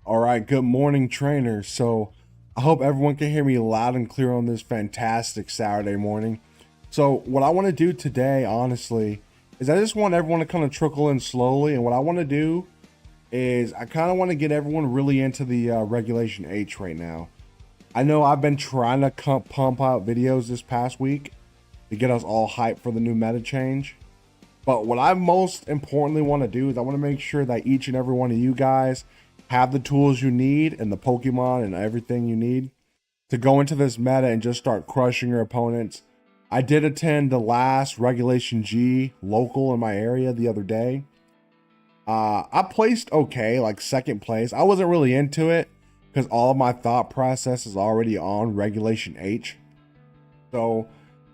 All right, good morning, trainers. So I hope everyone can hear me loud and clear on this fantastic Saturday morning. So what I want to do today, honestly, is I just want everyone to kind of trickle in slowly. And what I want to do is I kind of want to get everyone really into the Regulation H right now. I know I've been trying to pump out videos this past week to get us all hyped for the new meta change. But what I most importantly want to do is I want to make sure that each and every one of you guys have the tools you need and the Pokemon and everything you need to go into this meta and just start crushing your opponents. I did attend the last Regulation G local in my area the other day. I placed okay, like second place. I wasn't really into it because all of my thought process is already on Regulation H. So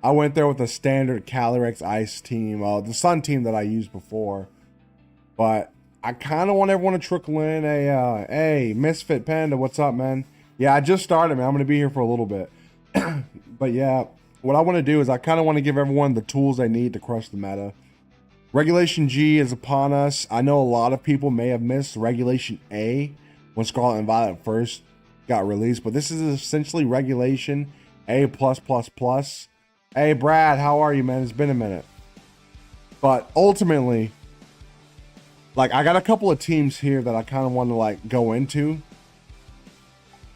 I went there with a standard Calyrex Ice team, the Sun team that I used before. But I kind of want everyone to trickle in. Hey, Misfit Panda, what's up, man? Yeah, I just started, man. I'm going to be here for a little bit. But yeah, what I want to do is I kind of want to give everyone the tools they need to crush the meta. Regulation G is upon us. I know a lot of people may have missed Regulation A when Scarlet and Violet first got released, but this is essentially Regulation A+++. Hey, Brad, how are you, man? It's been a minute. But ultimately, like, I got a couple of teams here that I kind of want to like go into.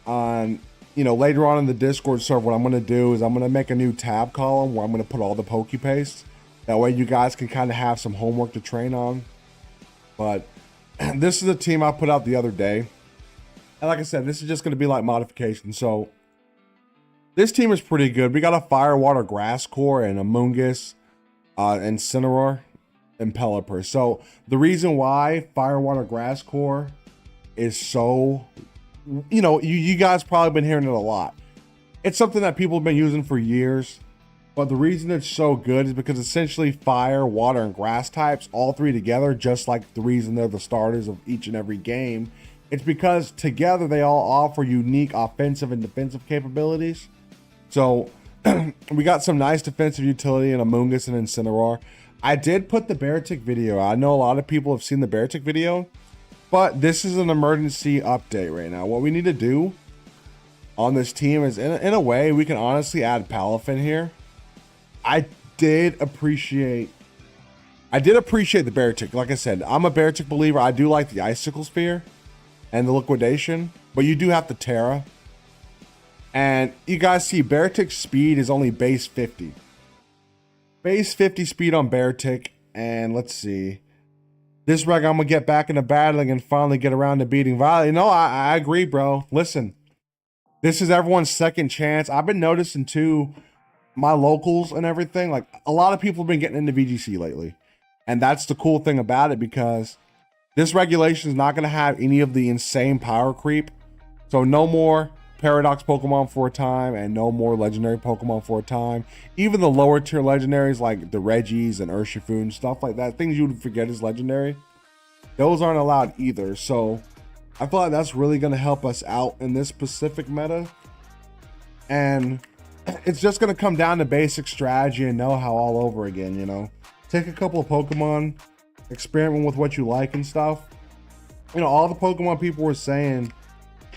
Later on in the Discord server, what I'm going to do is I'm going to make a new tab column where I'm going to put all the Pokepaste. That way you guys can kind of have some homework to train on. But this is a team I put out the other day. And like I said, this is just going to be like modification. So this team is pretty good. We got a Fire, Water, Grass core and a Mungus, Incineroar, and Pelipper. So the reason why Fire, Water, Grass core is so, you guys probably been hearing it a lot. It's something that people have been using for years, but the reason it's so good is because essentially fire, water, and grass types, all three together, just like the reason they're the starters of each and every game, it's because together they all offer unique offensive and defensive capabilities. So we got some nice defensive utility in Amoonguss and Incineroar. I did put the Beartic video. I know a lot of people have seen the Beartic video, but this is an emergency update right now. What we need to do on this team is, in a way, we can honestly add Palafin here. I did appreciate the Beartic. Like I said, I'm a Beartic believer. I do like the Icicle Sphere and the Liquidation, but you do have the Terra. And you guys see Beartic's speed is only base 50. Base 50 speed on Beartic. And let's see. This reg, I'm going to get back into battling and finally get around to beating Violet. I agree, bro. Listen, this is everyone's second chance. I've been noticing too, my locals and everything, like a lot of people have been getting into VGC lately. And that's the cool thing about it, because this regulation is not going to have any of the insane power creep. So no more Paradox Pokemon for a time and no more legendary Pokemon for a time. Even the lower tier legendaries like the Reggies and Urshifu and stuff like that, things you would forget is legendary, those aren't allowed either. So I feel like that's really going to help us out in this specific meta. And it's just going to come down to basic strategy and know-how all over again. Take a couple of Pokemon, experiment with what you like and stuff. All the Pokemon people were saying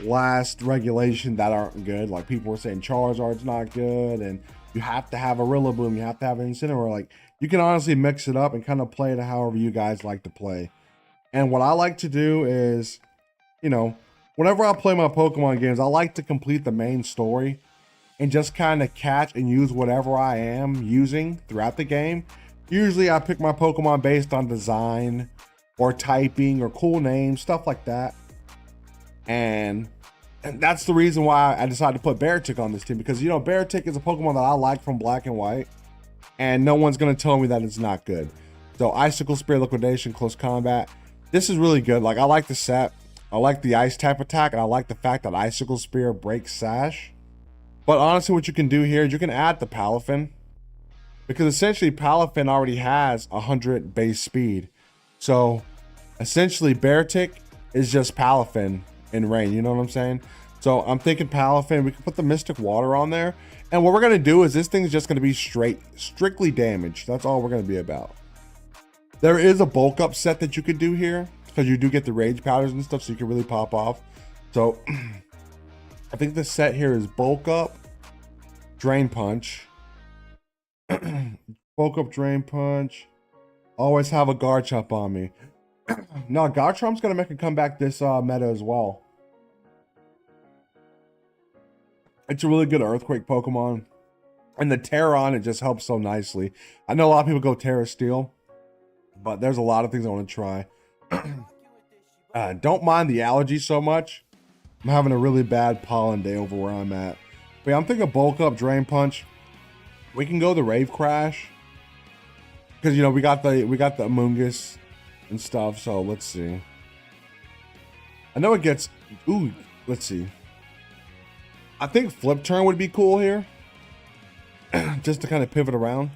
last regulation that aren't good, like people were saying Charizard's not good and you have to have a Rillaboom, you have to have an Incineroar. Like, you can honestly mix it up and kind of play it however you guys like to play. And what I like to do is, whenever I play my Pokemon games, I like to complete the main story and just kind of catch and use whatever I am using throughout the game. Usually I pick my Pokemon based on design or typing or cool names, stuff like that. And that's the reason why I decided to put Beartic on this team, because Beartic is a Pokemon that I like from Black and White, and no one's going to tell me that it's not good. So Icicle Spear, Liquidation, Close Combat, this is really good. Like, I like the set, I like the ice type attack, and I like the fact that Icicle Spear breaks Sash. But honestly, what you can do here is you can add the Palafin, because essentially Palafin already has 100 base speed. So essentially Beartic is just Palafin in rain, you know what I'm saying? So I'm thinking Palafin, we can put the Mystic Water on there. And what we're going to do is this thing is just going to be strictly damage. That's all we're going to be about. There is a bulk up set that you could do here, because you do get the rage powders and stuff, so you can really pop off. So I think the set here is bulk up, drain punch. Bulk up, drain punch. Always have a Garchomp on me. No, Garchomp's gonna make a comeback this meta as well. It's a really good Earthquake Pokemon. And the Terra on it just helps so nicely. I know a lot of people go Terra Steel, but there's a lot of things I want to try. Don't mind the allergy so much. I'm having a really bad pollen day over where I'm at. But yeah, I'm thinking bulk up, drain punch. We can go the Rave Crash. Because you know we got the Amoonguss and stuff, so let's see. I know it gets let's see. I think Flip Turn would be cool here. Just to kind of pivot around.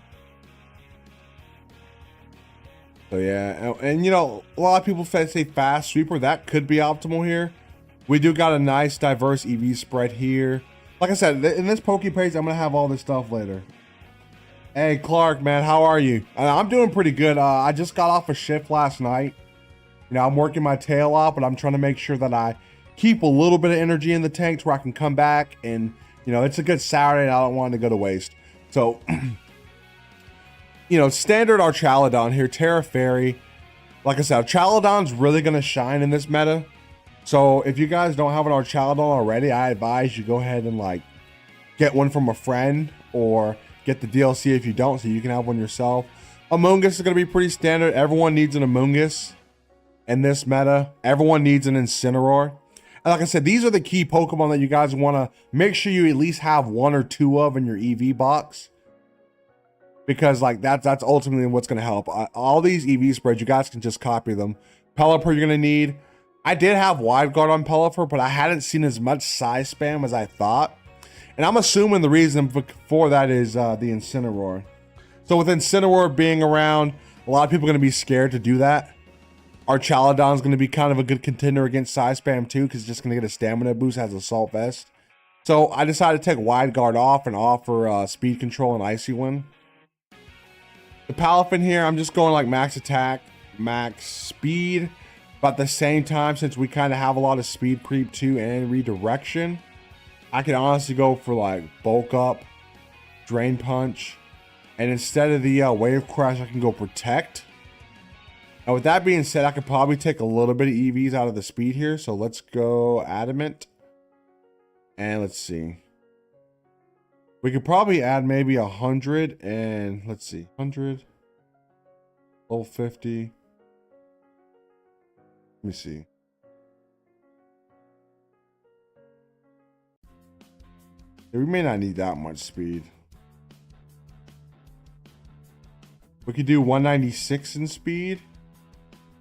So yeah, and you know, a lot of people say Fast Sweeper. That could be optimal here. We do got a nice diverse EV spread here. Like I said, in this Poképage, I'm gonna have all this stuff later. Hey Clark, man, how are you? I'm doing pretty good. I just got off a shift last night. You know, I'm working my tail off, but I'm trying to make sure that I keep a little bit of energy in the tank to where I can come back and, you know, it's a good Saturday and I don't want it to go to waste. So, you know, standard Archaludon here, Terra Fairy. Like I said, Archaludon's really going to shine in this meta. So if you guys don't have an Archaludon already, I advise you go ahead and like get one from a friend or get the DLC if you don't, so you can have one yourself. Amoonguss is going to be pretty standard. Everyone needs an Amoonguss in this meta. Everyone needs an Incineroar. And like I said, these are the key Pokemon that you guys want to make sure you at least have one or two of in your EV box. Because like that's ultimately what's going to help. All these EV spreads, you guys can just copy them. Pelipper you're going to need. I did have Wide Guard on Pelipper, but I hadn't seen as much size spam as I thought. And I'm assuming the reason for that is the Incineroar. So with Incineroar being around, a lot of people are going to be scared to do that. Archaludon's going to be kind of a good contender against size spam too, because it's just going to get a stamina boost, has Assault Vest. So I decided to take Wide Guard off and offer Speed Control and Icy Wind. The Palafin here, I'm just going like max attack, max speed. But at the same time, since we kind of have a lot of speed creep too and redirection, I can honestly go for like bulk up, drain punch, and instead of the wave crash, I can go protect. Now with that being said, I could probably take a little bit of EVs out of the speed here. So let's go adamant. And let's see. We could probably add maybe 100 and let's see, 100, level 50. Let me see. Yeah, we may not need that much speed. We could do 196 in speed.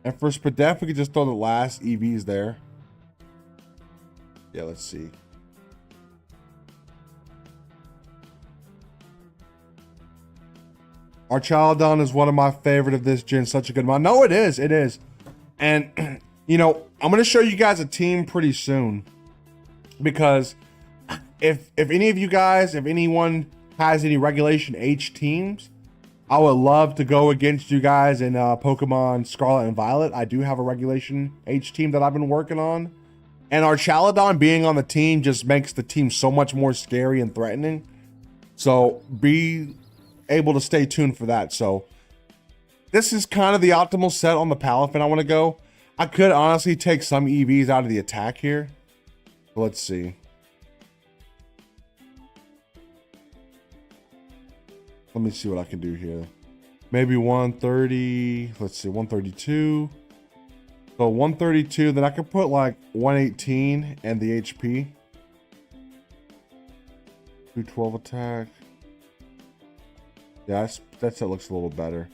And for Spadef, we could just throw the last EVs there. Yeah, let's see. Archaludon is one of my favorite of this gen. Such a good one. No, it is. It is. And, you know, I'm going to show you guys a team pretty soon. Because if any of you guys, if anyone has any Regulation H teams, I would love to go against you guys in Pokemon Scarlet and Violet. I do have a Regulation H team that I've been working on. And Archaludon being on the team just makes the team so much more scary and threatening. So be able to stay tuned for that. So this is kind of the optimal set on the Palafin I want to go. I could honestly take some EVs out of the attack here. Let's see. Let me see what I can do here. Maybe 130. Let's see, 132. So 132. Then I could put like 118 and the HP. 212 attack. Yeah, that set looks a little better.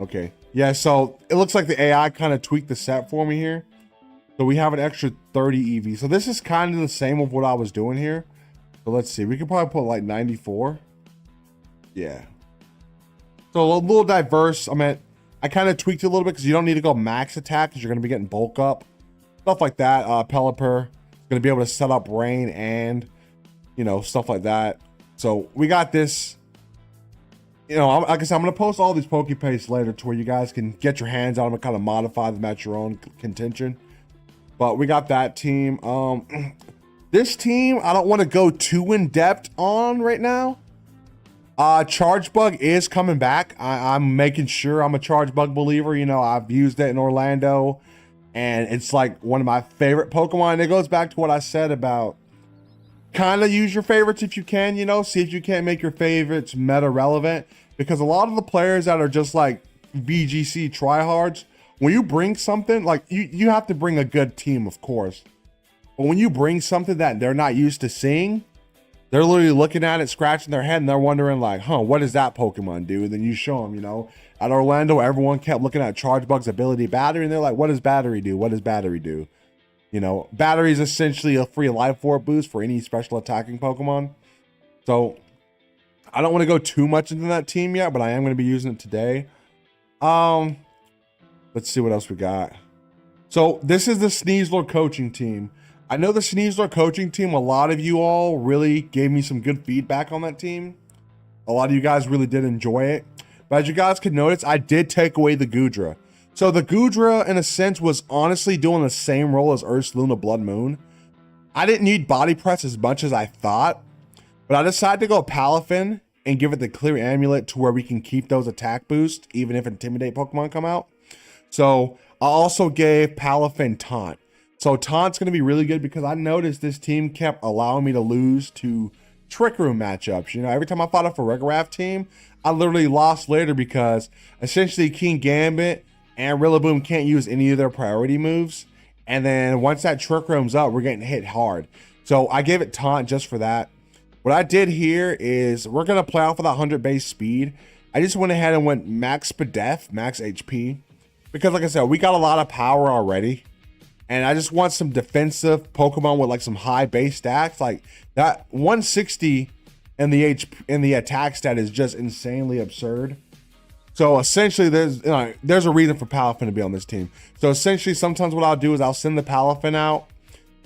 Okay. Yeah, so it looks like the AI kind of tweaked the set for me here. So we have an extra 30 EV. So this is kind of the same of what I was doing here. So let's see. We could probably put like 94. Yeah. So a little diverse. I mean, I kind of tweaked it a little bit because you don't need to go max attack because you're going to be getting bulk up. Stuff like that. Pelipper is going to be able to set up rain and, you know, stuff like that. So we got this. You know, like I said, I'm going to post all these Poképastes later to where you guys can get your hands on them and kind of modify them at your own contention. But we got that team. This team, I don't want to go too in depth on right now. Charge Bug is coming back. I'm making sure. I'm a Charge Bug believer. You know, I've used it in Orlando, and it's like one of my favorite Pokemon. And it goes back to what I said about kind of use your favorites if you can, you know, see if you can't make your favorites meta relevant, because a lot of the players that are just like VGC tryhards, when you bring something like you have to bring a good team, of course, but when you bring something that they're not used to seeing, they're literally looking at it, scratching their head, and they're wondering like, huh, what does that Pokemon do? And then you show them, you know, at Orlando, everyone kept looking at Charge Bug's ability battery, and they're like, what does battery do? What does battery do? You know, battery is essentially a free life orb boost for any special attacking Pokemon. So I don't want to go too much into that team yet, but I am going to be using it today. Let's see what else we got. So this is the Sneasler coaching team. I know the Sneasler coaching team, a lot of you all really gave me some good feedback on that team. A lot of you guys really did enjoy it. But as you guys could notice, I did take away the Goodra. So the Goodra, in a sense, was honestly doing the same role as Luna Blood Moon. I didn't need body press as much as I thought, but I decided to go Palafin and give it the clear amulet to where we can keep those attack boosts, even if Intimidate Pokemon come out. So I also gave Palafin Taunt. So Taunt's going to be really good because I noticed this team kept allowing me to lose to Trick Room matchups. You know, every time I fought off a Regraf team, I literally lost later because essentially King Gambit and Rillaboom can't use any of their priority moves. And then once that Trick Room's up, we're getting hit hard. So I gave it Taunt just for that. What I did here is we're going to play off with 100 base speed. I just went ahead and went max Spadef, max HP. Because like I said, we got a lot of power already. And I just want some defensive Pokemon with like some high base stats. Like that 160 in the attack stat is just insanely absurd. So essentially there's a reason for Palafin to be on this team. So essentially sometimes what I'll do is I'll send the Palafin out.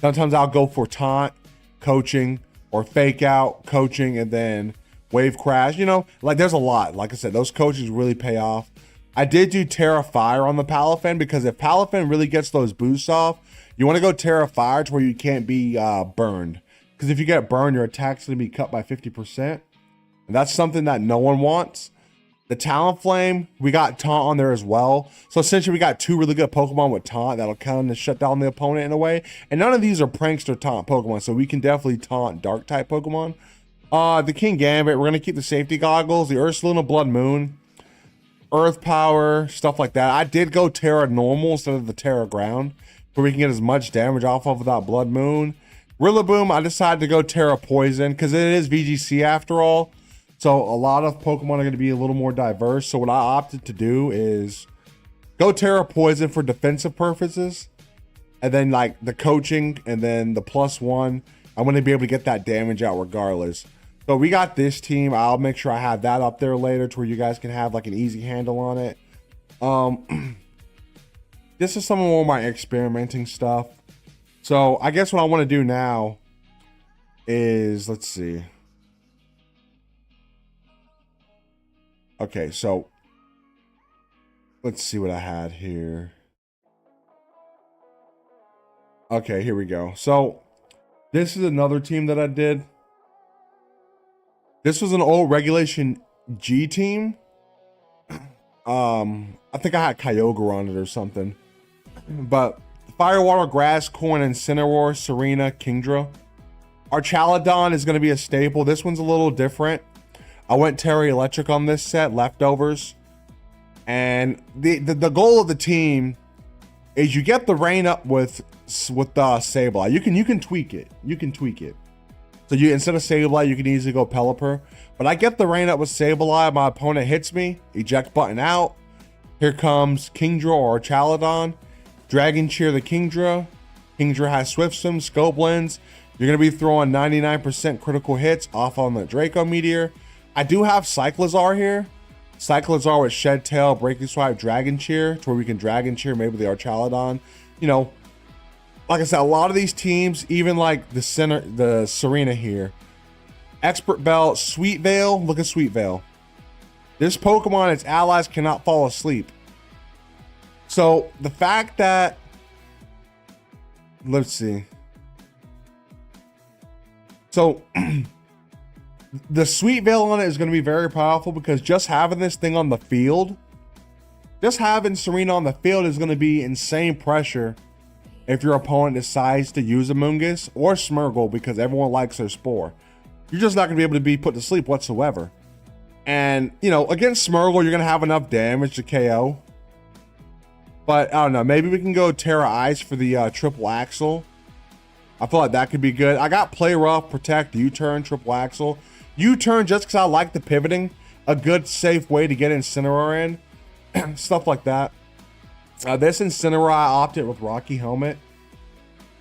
Sometimes I'll go for Taunt, Coaching, or Fake Out, Coaching, and then Wave Crash. You know, like there's a lot. Like I said, those coaches really pay off. I did do Terra Fire on the Palafin because if Palafin really gets those boosts off, you want to go Terra Fire to where you can't be burned. Because if you get burned, your attack's going to be cut by 50%. And that's something that no one wants. The Talonflame, we got Taunt on there as well. So essentially we got two really good Pokemon with Taunt that'll kind of shut down the opponent in a way. And none of these are Prankster Taunt Pokemon, so we can definitely Taunt Dark type Pokemon. The King Gambit, we're going to keep the safety goggles, the Luna Blood Moon, Earth Power, stuff like that. I did go Terra Normal instead of the Terra Ground, where we can get as much damage off of without Blood Moon. Rillaboom, I decided to go Terra Poison because it is VGC after all. So a lot of Pokemon are going to be a little more diverse. So what I opted to do is go Terra Poison for defensive purposes. And then like the coaching and then the +1, I'm going to be able to get that damage out regardless. So we got this team. I'll make sure I have that up there later to where you guys can have like an easy handle on it. This is some of my experimenting stuff. So I guess what I want to do now is, let's see. Okay, so let's see what I had here. Okay, here we go. So this is another team that I did. This was an old Regulation G team. I think I had Kyogre on it or something. But Firewater, Grass, Corn, Incineroar, Serena, Kingdra. Our Chaladon is going to be a staple. This one's a little different. I went Terry Electric on this set, leftovers. And the goal of the team is you get the rain up with Sableye. You can tweak it. You can tweak it. So you instead of Sableye, you can easily go Pelipper. But I get the rain up with Sableye. My opponent hits me. Eject button out. Here comes Kingdra or Chaladon. Dragon Cheer the Kingdra. Kingdra has Swift Swim, Scope Lens. You're going to be throwing 99% critical hits off on the Draco Meteor. I do have Cyclizar here. Cyclizar with Shed Tail, Breaking Swipe, Dragon Cheer, to where we can Dragon Cheer maybe the Archaladon. You know, like I said, a lot of these teams, even like the Serena here. Expert Belt, Sweet Veil. Look at Sweet Veil. This Pokemon, its allies cannot fall asleep. So the fact that let's see. So the Sweet Veil on it is going to be very powerful because just having this thing on the field, just having Serena on the field is going to be insane pressure if your opponent decides to use Amoonguss or Smeargle, because everyone likes their Spore. You're just not going to be able to be put to sleep whatsoever. And, you know, against Smeargle, you're going to have enough damage to KO. But, I don't know, maybe we can go Terra Ice for the triple axle. I feel like that could be good. I got Play Rough, Protect, U-Turn, triple axle. U-Turn just because I like the pivoting. A good, safe way to get Incineroar in. Stuff like that. This Incineroar, I opted with Rocky Helmet.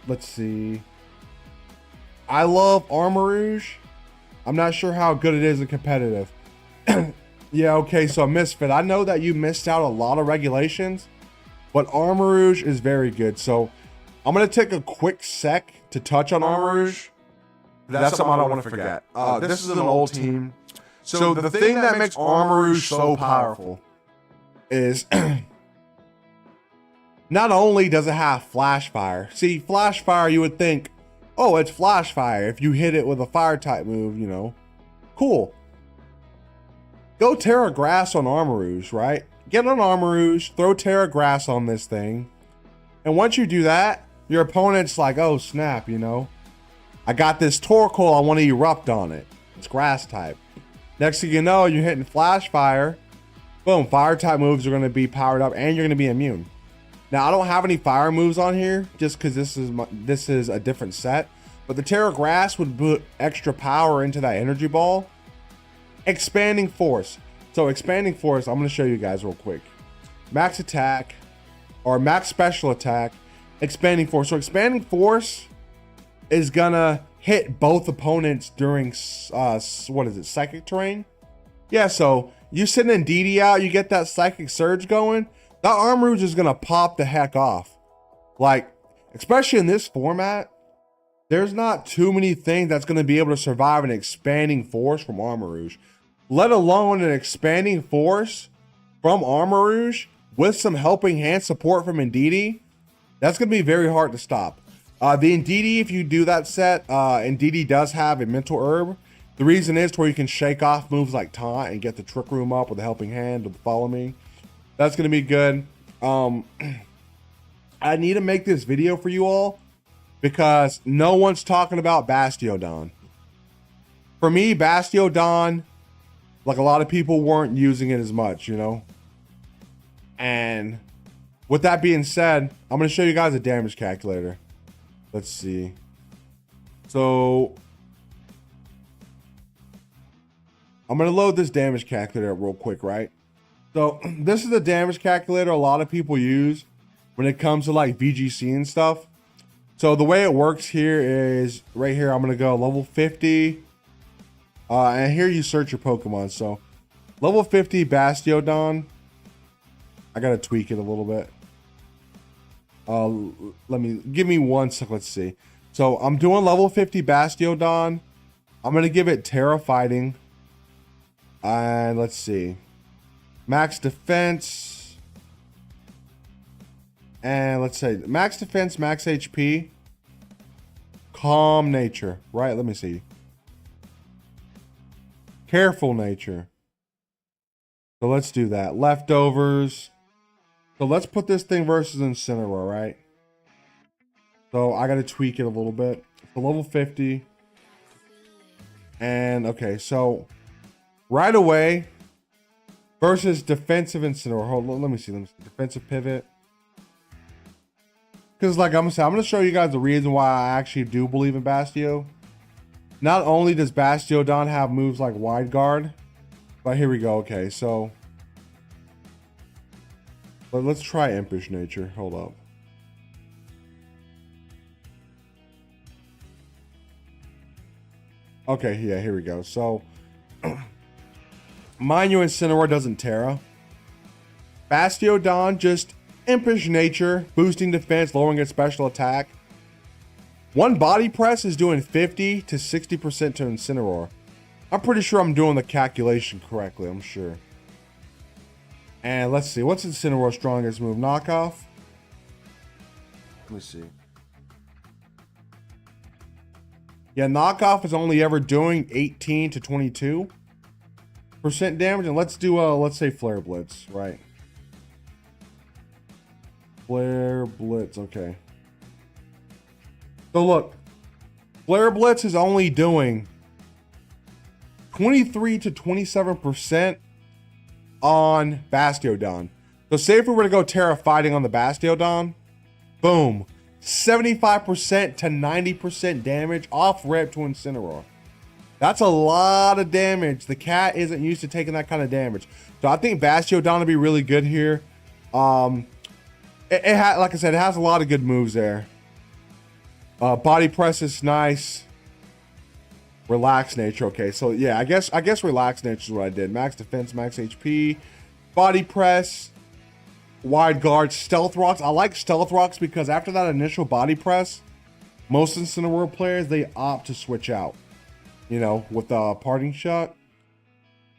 Let's see. I love Armarouge. I'm not sure how good it is in competitive. Yeah, okay, so Misfit. I know that you missed out a lot of regulations, but Armarouge is very good. So I'm going to take a quick sec to touch on Armarouge. That's something I don't want to forget. This is an old team. So the thing that makes Armarouge so powerful is not only does it have Flash Fire. See, Flash Fire, you would think, oh, it's Flash Fire. If you hit it with a fire type move, you know, cool. Go Terra Grass on Armarouge, right? Get on Armarouge, throw Terra Grass on this thing. And once you do that, your opponent's like, oh, snap, you know. I got this Torkoal, I want to erupt on it. It's grass type. Next thing you know, you're hitting Flash Fire. Boom, fire type moves are going to be powered up and you're going to be immune. Now, I don't have any fire moves on here just because this is a different set. But the Terra Grass would put extra power into that energy ball. Expanding Force. So Expanding Force, I'm going to show you guys real quick. Max attack or max special attack. Expanding Force. So Expanding Force is going to hit both opponents during, what is it, Psychic Terrain? Yeah, so you sending DD out, you get that Psychic Surge going. That Armarouge is going to pop the heck off. Like, especially in this format, there's not too many things that's going to be able to survive an Expanding Force from Armarouge. Let alone an Expanding Force from Armarouge with some helping hand support from Indeedee. That's going to be very hard to stop. The Indeedee, if you do that set, Indeedee does have a Mental Herb. The reason is to where you can shake off moves like Taunt and get the Trick Room up with a helping hand with Follow Me. That's going to be good. I need to make this video for you all because no one's talking about Bastiodon. For me, Bastiodon, like a lot of people weren't using it as much, you know? And with that being said, I'm going to show you guys a damage calculator. Let's see. So I'm going to load this damage calculator up real quick, right? So this is the damage calculator a lot of people use when it comes to like VGC and stuff. So the way it works here is right here. I'm going to go level 50. And here you search your Pokemon. So level 50 Bastiodon. I got to tweak it a little bit. Give me one sec. Let's see. So I'm doing level 50 Bastiodon. I'm going to give it Terra Fighting. And let's see. Max defense. And let's say max defense, max HP. Calm nature. Right, let me see. Careful nature. So let's do that. Leftovers. So let's put this thing versus Incineroar, right? So I got to tweak it a little bit. So level 50. And okay, so right away versus defensive Incineroar. Hold on, let me see. Defensive pivot. Because like I'm going to show you guys the reason why I actually do believe in Bastio. Not only does Bastiodon have moves like Wide Guard, but here we go. Okay, so let's try Impish Nature. Hold up. Okay, yeah, here we go. So, mind you, Incineroar doesn't Terra. Bastiodon, just Impish Nature, boosting defense, lowering its special attack. One body press is doing 50 to 60% to Incineroar. I'm pretty sure I'm doing the calculation correctly, I'm sure. And let's see, what's Incineroar's strongest move? Knockoff? Let me see. Yeah, knockoff is only ever doing 18 to 22% damage. And let's do let's say Flare Blitz, right? Flare Blitz, okay. So look, Flare Blitz is only doing 23 to 27% on Bastiodon. So say if we were to go Terra Fighting on the Bastiodon, boom, 75% to 90% damage off rip to Incineroar. That's a lot of damage. The cat isn't used to taking that kind of damage. So I think Bastiodon will be really good here. Like I said, it has a lot of good moves there. Body press is nice. Relax nature. Okay, so yeah, I guess relax nature is what I did. Max defense, max HP, body press, wide guard, stealth rocks. I like stealth rocks because after that initial body press, most Incineroar players, they opt to switch out. You know, with the parting shot.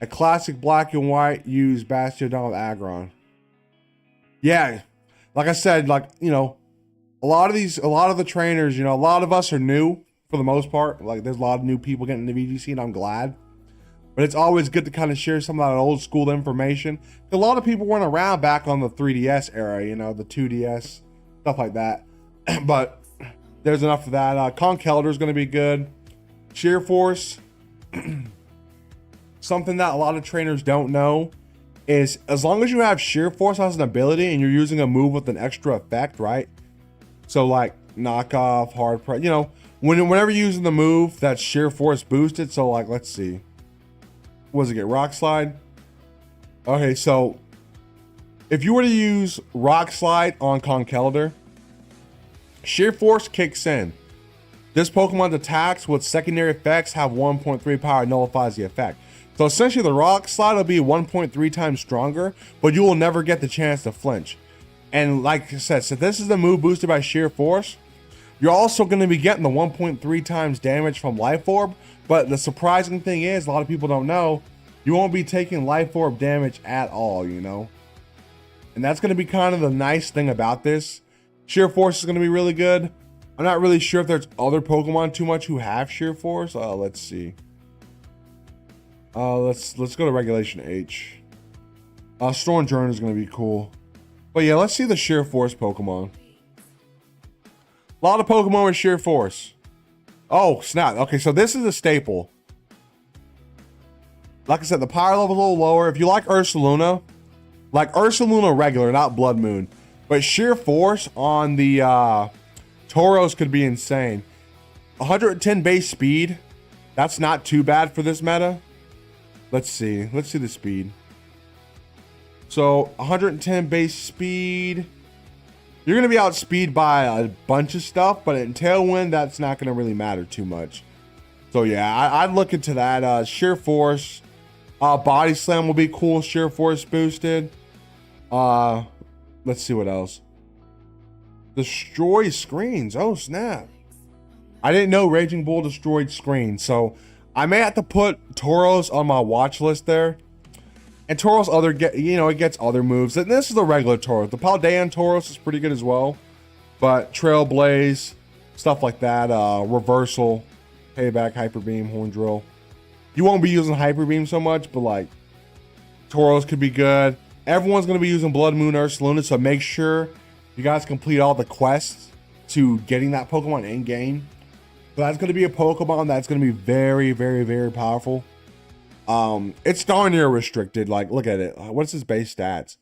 A classic black and white, use Bastiodon with Aggron. Yeah, like I said, like, you know, a lot of the trainers, you know, a lot of us are new for the most part. Like, there's a lot of new people getting into VGC, and I'm glad. But it's always good to kind of share some of that old school information. A lot of people weren't around back on the 3DS era, you know, the 2DS, stuff like that. But there's enough of that. Conkeldurr is going to be good. Sheer Force. Something that a lot of trainers don't know is as long as you have Sheer Force as an ability and you're using a move with an extra effect, right? So like knockoff, hard press, you know, whenever you're using the move that's Sheer Force boosted. So like, let's see, what does it get? Rock Slide. Okay, so if you were to use Rock Slide on Conkeldurr, Sheer Force kicks in. This Pokemon's attacks with secondary effects have 1.3 power, nullifies the effect. So essentially the Rock Slide will be 1.3 times stronger, but you will never get the chance to flinch. And like I said, so this is the move boosted by Sheer Force. You're also going to be getting the 1.3 times damage from Life Orb. But the surprising thing is, a lot of people don't know, you won't be taking Life Orb damage at all, you know. And that's going to be kind of the nice thing about this. Sheer Force is going to be really good. I'm not really sure if there's other Pokemon too much who have Sheer Force. Let's see. Let's go to Regulation H. Storm Journey is going to be cool. But yeah, let's see the Sheer Force Pokemon. A lot of Pokemon with Sheer Force. Oh, snap. Okay, so this is a staple. Like I said, the power level is a little lower. If you like Ursaluna, regular, not Blood Moon. But Sheer Force on the Tauros could be insane. 110 base speed. That's not too bad for this meta. Let's see the speed. So 110 base speed. You're going to be outspeed by a bunch of stuff, but in Tailwind, that's not going to really matter too much. So yeah, I'd look into that. Sheer Force. Body Slam will be cool. Sheer Force boosted. Let's see what else. Destroy screens. Oh, snap. I didn't know Raging Bull destroyed screens, so I may have to put Tauros on my watch list there. And Tauros it gets other moves. And this is the regular Tauros. The Paldean Tauros is pretty good as well. But Trailblaze, stuff like that. Reversal, Payback, Hyper Beam, Horn Drill. You won't be using Hyper Beam so much, but like Tauros could be good. Everyone's going to be using Blood Moon Ursaluna, so make sure you guys complete all the quests to getting that Pokemon in game. So that's going to be a Pokemon that's going to be very, very, very powerful. It's darn near restricted. Like, look at it. What's his base stats?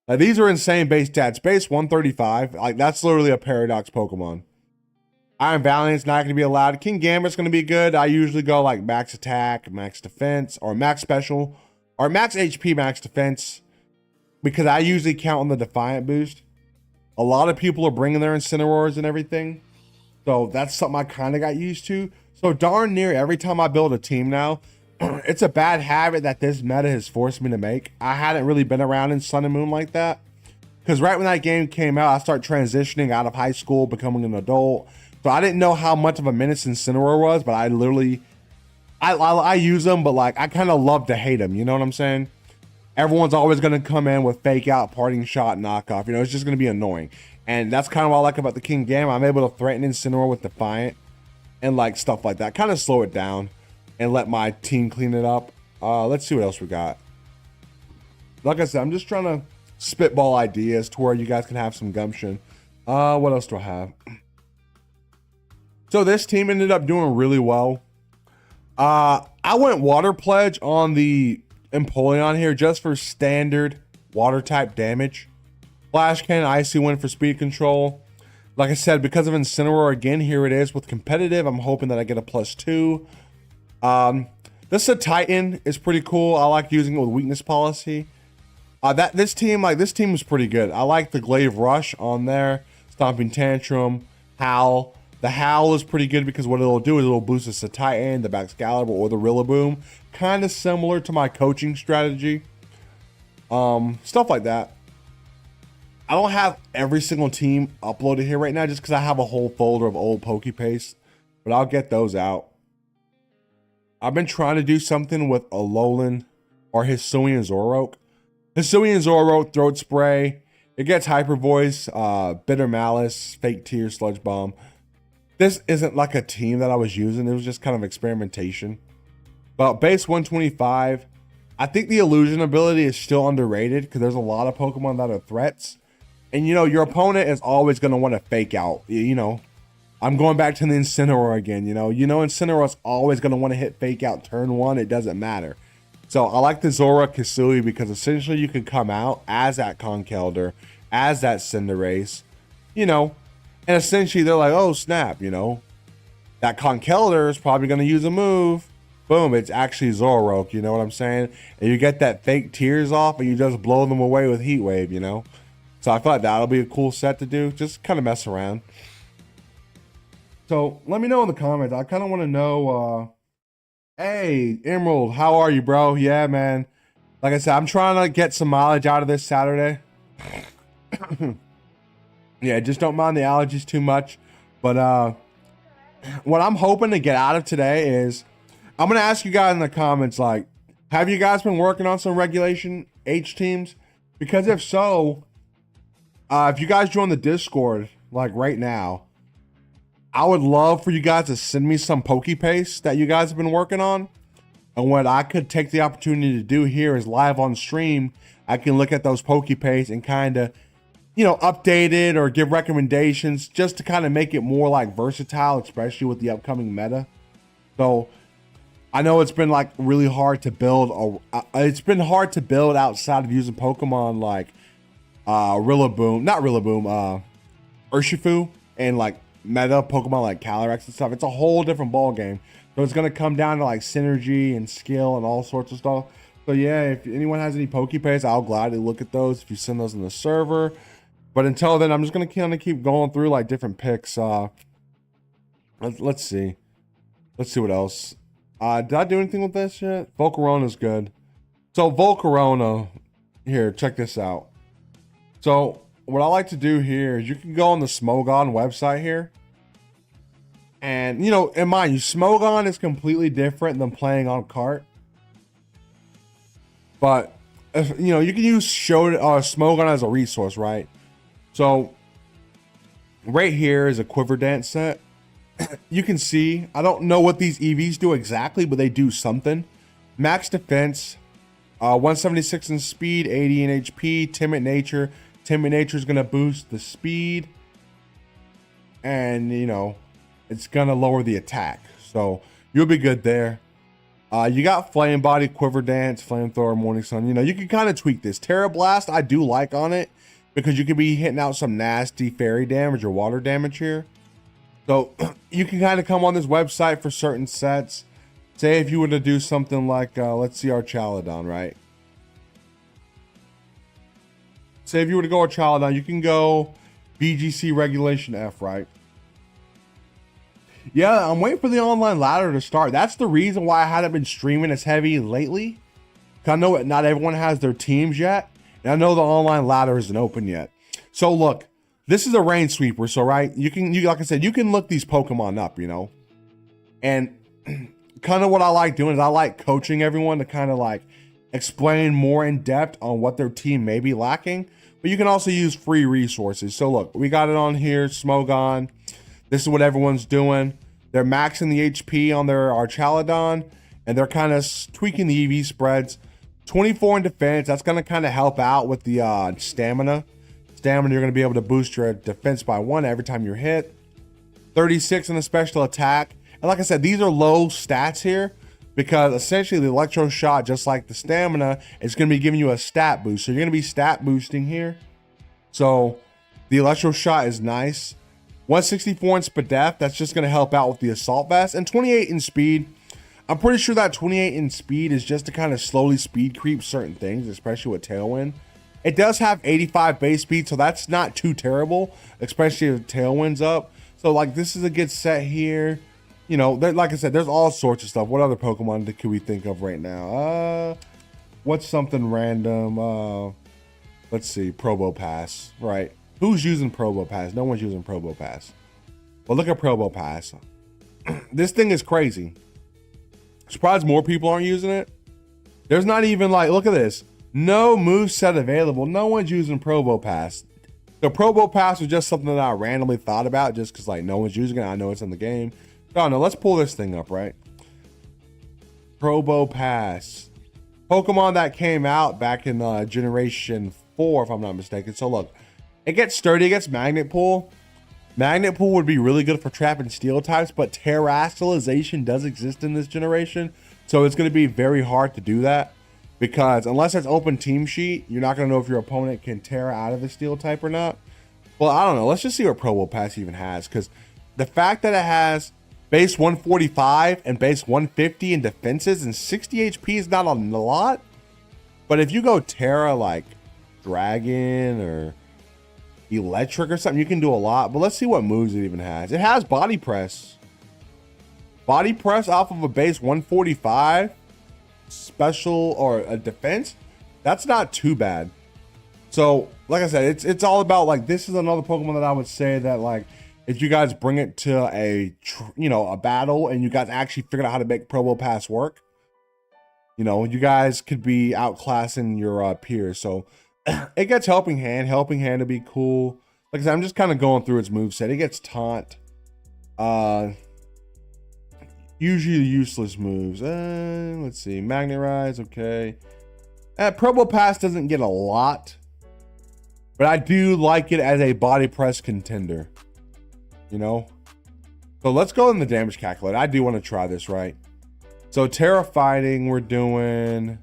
Like, these are insane base stats. Base 135. Like, that's literally a Paradox Pokemon. Iron Valiant's not going to be allowed. King Gambit's going to be good. I usually go like max attack, max defense, or max special, or max HP, max defense, because I usually count on the Defiant boost. A lot of people are bringing their Incineroars and everything. So that's something I kind of got used to. So darn near every time I build a team now, it's a bad habit that this meta has forced me to make. I hadn't really been around in Sun and Moon like that. Because right when that game came out, I started transitioning out of high school, becoming an adult. So I didn't know how much of a menace Incineroar was, but I literally, I use them, but like, I kind of love to hate them. You know what I'm saying? Everyone's always going to come in with fake out, parting shot, knockoff. You know, it's just going to be annoying. And that's kind of what I like about the King Gambit. I'm able to threaten Incineroar with Defiant. and like stuff like that. Kind of slow it down and let my team clean it up. Let's see what else we got. Like I said, I'm just trying to spitball ideas to where you guys can have some gumption. What else do I have? So this team ended up doing really well. I went water pledge on the Empoleon here just for standard water type damage. Flash Cannon, Icy Wind for speed control. Like I said, because of Incineroar, again, here it is with competitive. I'm hoping that I get a +2. This is a Titan. It's pretty cool. I like using it with weakness policy. This team is pretty good. I like the Glaive Rush on there. Stomping Tantrum, Howl. The Howl is pretty good because what it'll do is it'll boost us the Titan, the Baxcalibur, or the Rillaboom. Kind of similar to my coaching strategy. Stuff like that. I don't have every single team uploaded here right now just because I have a whole folder of old Pokepaste, but I'll get those out. I've been trying to do something with Alolan or Hisuian Zoroark. Hisuian Zoroark, Throat Spray. It gets Hyper Voice, Bitter Malice, Fake Tears, Sludge Bomb. This isn't like a team that I was using. It was just kind of experimentation. But base 125. I think the Illusion ability is still underrated because there's a lot of Pokemon that are threats. And, you know, your opponent is always going to want to fake out. You know, I'm going back to the Incineroar again. You know, Incineroar is always going to want to hit fake out turn 1. It doesn't matter. So I like the Zoroark Hisui because essentially you can come out as that Conkeldurr, as that Cinderace, you know, and essentially they're like, oh, snap, you know, that Conkeldurr is probably going to use a move. Boom, it's actually Zoroark, you know what I'm saying? And you get that fake tears off and you just blow them away with Heat Wave, you know? So I feel like that'll be a cool set to do. Just kind of mess around. So let me know in the comments. I kind of want to know, hey, Emerald, how are you, bro? Yeah, man. Like I said, I'm trying to get some mileage out of this Saturday. Yeah, just don't mind the allergies too much. But what I'm hoping to get out of today is, I'm going to ask you guys in the comments, like, have you guys been working on some Regulation H teams? Because if so, if you guys join the Discord, like right now, I would love for you guys to send me some Pokepaste that you guys have been working on. And what I could take the opportunity to do here is live on stream, I can look at those Pokepaste and kind of, you know, update it or give recommendations just to kind of make it more like versatile, especially with the upcoming meta. So I know it's been like really hard to build. It's been hard to build outside of using Pokemon like Urshifu and like meta Pokemon like Calyrex and stuff. It's a whole different ball game. So it's gonna come down to like synergy and skill and all sorts of stuff. So yeah, if anyone has any Pokepaste, I'll gladly look at those if you send those in the server. But until then, I'm just gonna kind of keep going through like different picks. Let's see what else. Did I do anything with this yet? Volcarona is good. So Volcarona, here, check this out. So what I like to do here is you can go on the Smogon website here. And, you know, in mind you, Smogon is completely different than playing on cart. But, if, you know, you can use Smogon as a resource, right? So, right here is a Quiver Dance set. You can see, I don't know what these EVs do exactly, but they do something. Max defense, 176 in speed, 80 in HP, Timid Nature. Timid Nature is going to boost the speed. And, you know, it's going to lower the attack. So, you'll be good there. You got Flame Body, Quiver Dance, Flamethrower, Morning Sun. You know, you can kind of tweak this. Terra Blast, I do like on it. Because you could be hitting out some nasty fairy damage or water damage here. So you can kind of come on this website for certain sets. Say if you were to do something like, let's see our Chaladon, right? Say if you were to go with Chaladon, you can go VGC Regulation F, right? Yeah, I'm waiting for the online ladder to start. That's the reason why I haven't been streaming as heavy lately. Because I know not everyone has their teams yet. And I know the online ladder isn't open yet. So look. This is a rain sweeper, so right, you like I said, you can look these Pokemon up, you know, and kind of what I like doing is I like coaching everyone to kind of like explain more in depth on what their team may be lacking, but you can also use free resources. So look, we got it on here, Smogon. This is what everyone's doing. They're maxing the HP on their Archaludon, and they're kind of tweaking the EV spreads. 24 in defense, that's going to kind of help out with the stamina. You're going to be able to boost your defense by 1 every time you're hit. 36 in the special attack. And like I said, these are low stats here because essentially the electro shot, just like the stamina, is going to be giving you a stat boost. So you're going to be stat boosting here. So the electro shot is nice. 164 in Spadef, that's just going to help out with the assault vest. And 28 in speed. I'm pretty sure that 28 in speed is just to kind of slowly speed creep certain things, especially with Tailwind. It does have 85 base speed, so that's not too terrible, especially if Tailwind's up. So like this is a good set here. You know, like I said, there's all sorts of stuff. What other Pokemon can we think of right now? What's something random? Let's see, Probopass, right? Who's using Probopass? No one's using Probopass. Well, look at Probopass. This thing is crazy. Surprised more people aren't using it. There's not even like, look at this. No moveset available. No one's using Probopass. The Probopass was just something that I randomly thought about just because like no one's using it. I know it's in the game. Oh no, let's pull this thing up, right? Probopass. Pokemon that came out back in Generation 4, if I'm not mistaken. So look, it gets sturdy, it gets Magnet Pull. Magnet Pull would be really good for trapping steel types, but Terastallization does exist in this generation. So it's going to be very hard to do that. Because unless it's open team sheet, you're not going to know if your opponent can Terra out of the steel type or not. Well, I don't know. Let's just see what Probopass even has. Because the fact that it has base 145 and base 150 in defenses and 60 HP is not a lot. But if you go Terra like Dragon or Electric or something, you can do a lot. But let's see what moves it even has. It has Body Press. Body Press off of a base 145. Special or a defense, that's not too bad. So like I said, it's all about like, this is another Pokemon that I would say that like if you guys bring it to a a battle and you guys actually figured out how to make Probopass work, you guys could be outclassing your peers. So it gets Helping Hand to be cool. Like I said, I'm just kind of going through its moveset. It gets Taunt, usually useless moves. Let's see. Magnet Rise, okay. Probopass doesn't get a lot, but I do like it as a body press contender. So let's go in the damage calculator. I do want to try this, right? So Terra Fighting, we're doing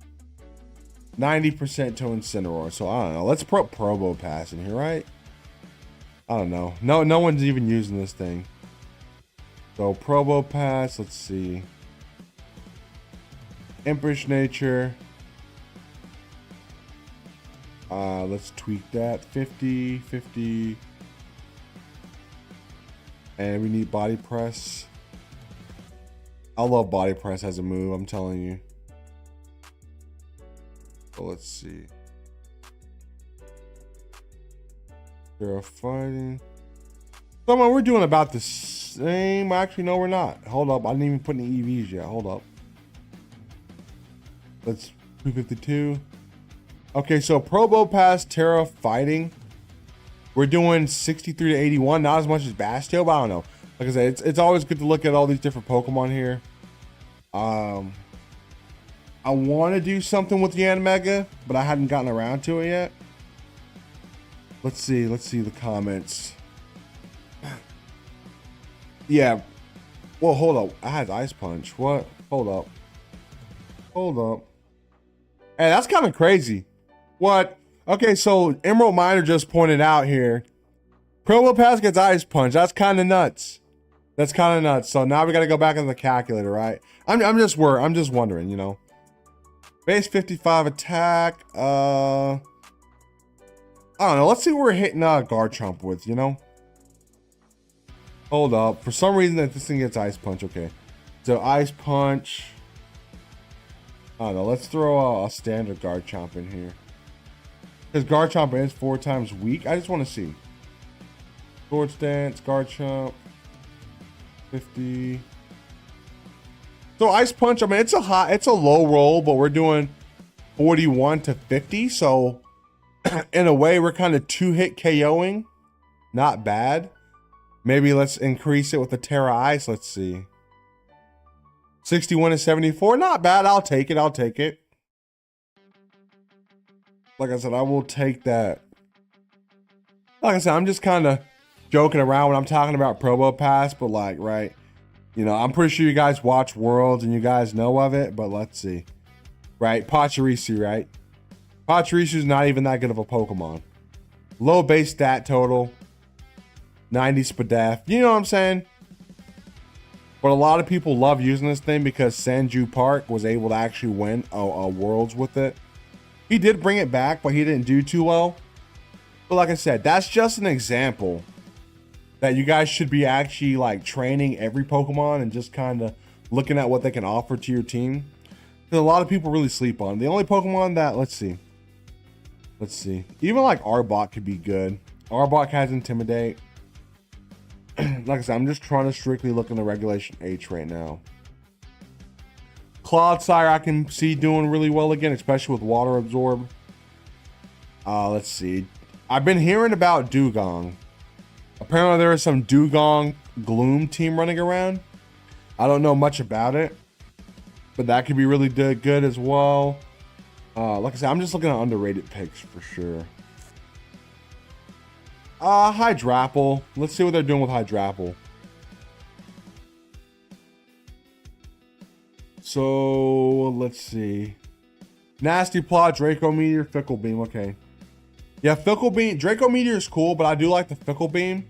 90% to Incineroar. So I don't know. Let's put Probopass in here, right? I don't know. No one's even using this thing. So Probopass, let's see. Impish Nature. Let's tweak that. 50, 50. And we need Body Press. I love Body Press as a move, I'm telling you. So let's see. They're fighting. Someone, we're doing about the same. Actually, no, we're not. Hold up. I didn't even put any EVs yet. Hold up. Let's 252. Okay, so Probopass, Terra Fighting. We're doing 63 to 81. Not as much as Bastio, but I don't know. Like I said, it's always good to look at all these different Pokemon here. I want to do something with Yanmega, but I hadn't gotten around to it yet. Let's see the comments. Yeah. Well, hold up. I had Ice Punch. What? Hold up. Hey, that's kind of crazy. What? Okay, so Emerald Miner just pointed out here. Probopass gets Ice Punch. That's kind of nuts. So now we got to go back into the calculator, right? I'm just wondering, Base 55 attack. I don't know. Let's see what we're hitting Garchomp with, Hold up. For some reason that this thing gets Ice Punch. Okay. So Ice Punch. I don't know. Let's throw a standard Garchomp in here. Because Garchomp is 4 times weak. I just want to see. Swords Dance, Garchomp. 50. So Ice Punch, I mean, it's a low roll, but we're doing 41 to 50. So in a way, we're kind of 2-hit KOing. Not bad. Maybe let's increase it with the Terra Ice. Let's see. 61 and 74. Not bad. I'll take it. I'll take it. Like I said, I will take that. Like I said, I'm just kind of joking around when I'm talking about Probo Pass, but like, right, you know, I'm pretty sure you guys watch Worlds and you guys know of it, but let's see. Right, Pachirisu, right? Pachirisu's not even that good of a Pokemon. Low base stat total. 90 Spadef. You know what I'm saying? But a lot of people love using this thing because Sanju Park was able to actually win a Worlds with it. He did bring it back, but he didn't do too well. But like I said, that's just an example that you guys should be actually like training every Pokemon and just kind of looking at what they can offer to your team. Because a lot of people really sleep on. The only Pokemon that, let's see. Even like Arbok could be good. Arbok has Intimidate. Like I said, I'm just trying to strictly look in the Regulation H right now. Clodsire I can see doing really well again, especially with Water Absorb. Let's see. I've been hearing about Dugong. Apparently there is some Dugong Gloom team running around. I don't know much about it, but that could be really good as well. Like I said, I'm just looking at underrated picks for sure. Hydrapple. Let's see what they're doing with Hydrapple. So, let's see. Nasty Plot, Draco Meteor, Fickle Beam. Okay. Yeah, Fickle Beam. Draco Meteor is cool, but I do like the Fickle Beam.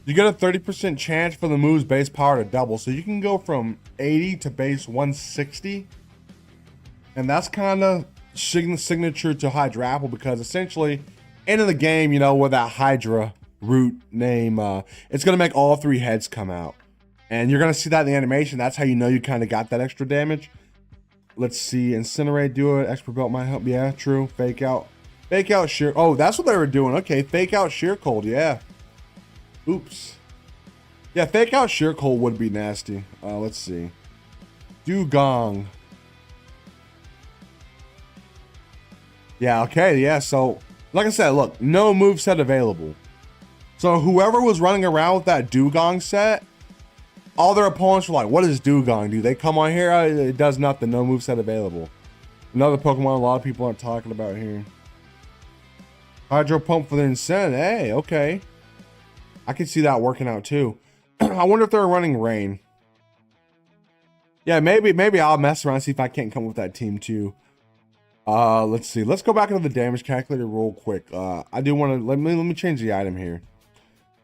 You get a 30% chance for the move's base power to double. So you can go from 80 to base 160. And that's kind of signature to Hydrapple because essentially, end of the game, you know, with that Hydra root name, it's going to make all 3 heads come out. And you're going to see that in the animation. That's how you know you kind of got that extra damage. Let's see. Incinerate, do it. Expert Belt might help. Yeah, true. Fake out. Fake out sheer. Oh, that's what they were doing. Okay, fake out sheer cold. Yeah. Oops. Yeah, fake out sheer cold would be nasty. Let's see. Dugong. Yeah, okay. Yeah, so like I said, look, no moveset available. So whoever was running around with that Dugong set, all their opponents were like, what does Dugong do? They come on here, it does nothing, no moveset available. Another Pokemon a lot of people aren't talking about here. Hydro Pump for the Incent. Hey, okay. I can see that working out too. I wonder if they're running Rain. Yeah, maybe I'll mess around and see if I can't come with that team too. Let's see. Let's go back into the damage calculator real quick. I do want to let me change the item here.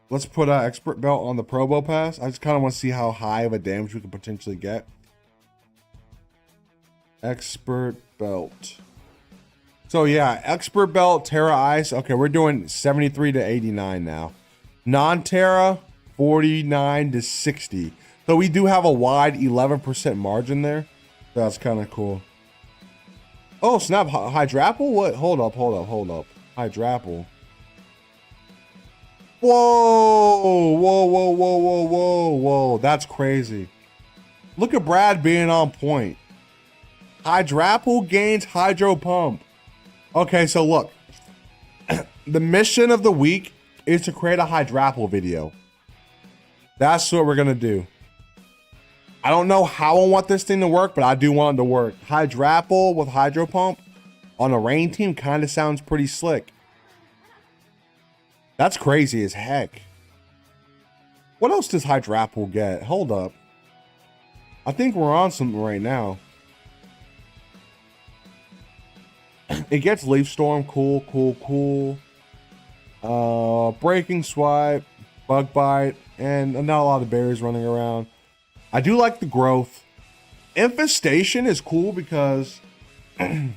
Let's put Expert Belt on the Probo Pass. I just kind of want to see how high of a damage we could potentially get. Expert Belt. So yeah, Expert Belt, Terra Ice. Okay, we're doing 73 to 89 now. Non-Terra, 49 to 60. So we do have a wide 11% margin there. That's kind of cool. Oh, snap. Hydrapple? What? Hold up. Hydrapple. Whoa. That's crazy. Look at Brad being on point. Hydrapple gains Hydro Pump. Okay, so look. The mission of the week is to create a Hydrapple video. That's what we're going to do. I don't know how I want this thing to work, but I do want it to work. Hydrapple with Hydro Pump on a Rain team kind of sounds pretty slick. That's crazy as heck. What else does Hydrapple get? Hold up. I think we're on something right now. It gets Leaf Storm. Cool. Breaking Swipe, Bug Bite, and not a lot of berries running around. I do like the growth. Infestation is cool because I've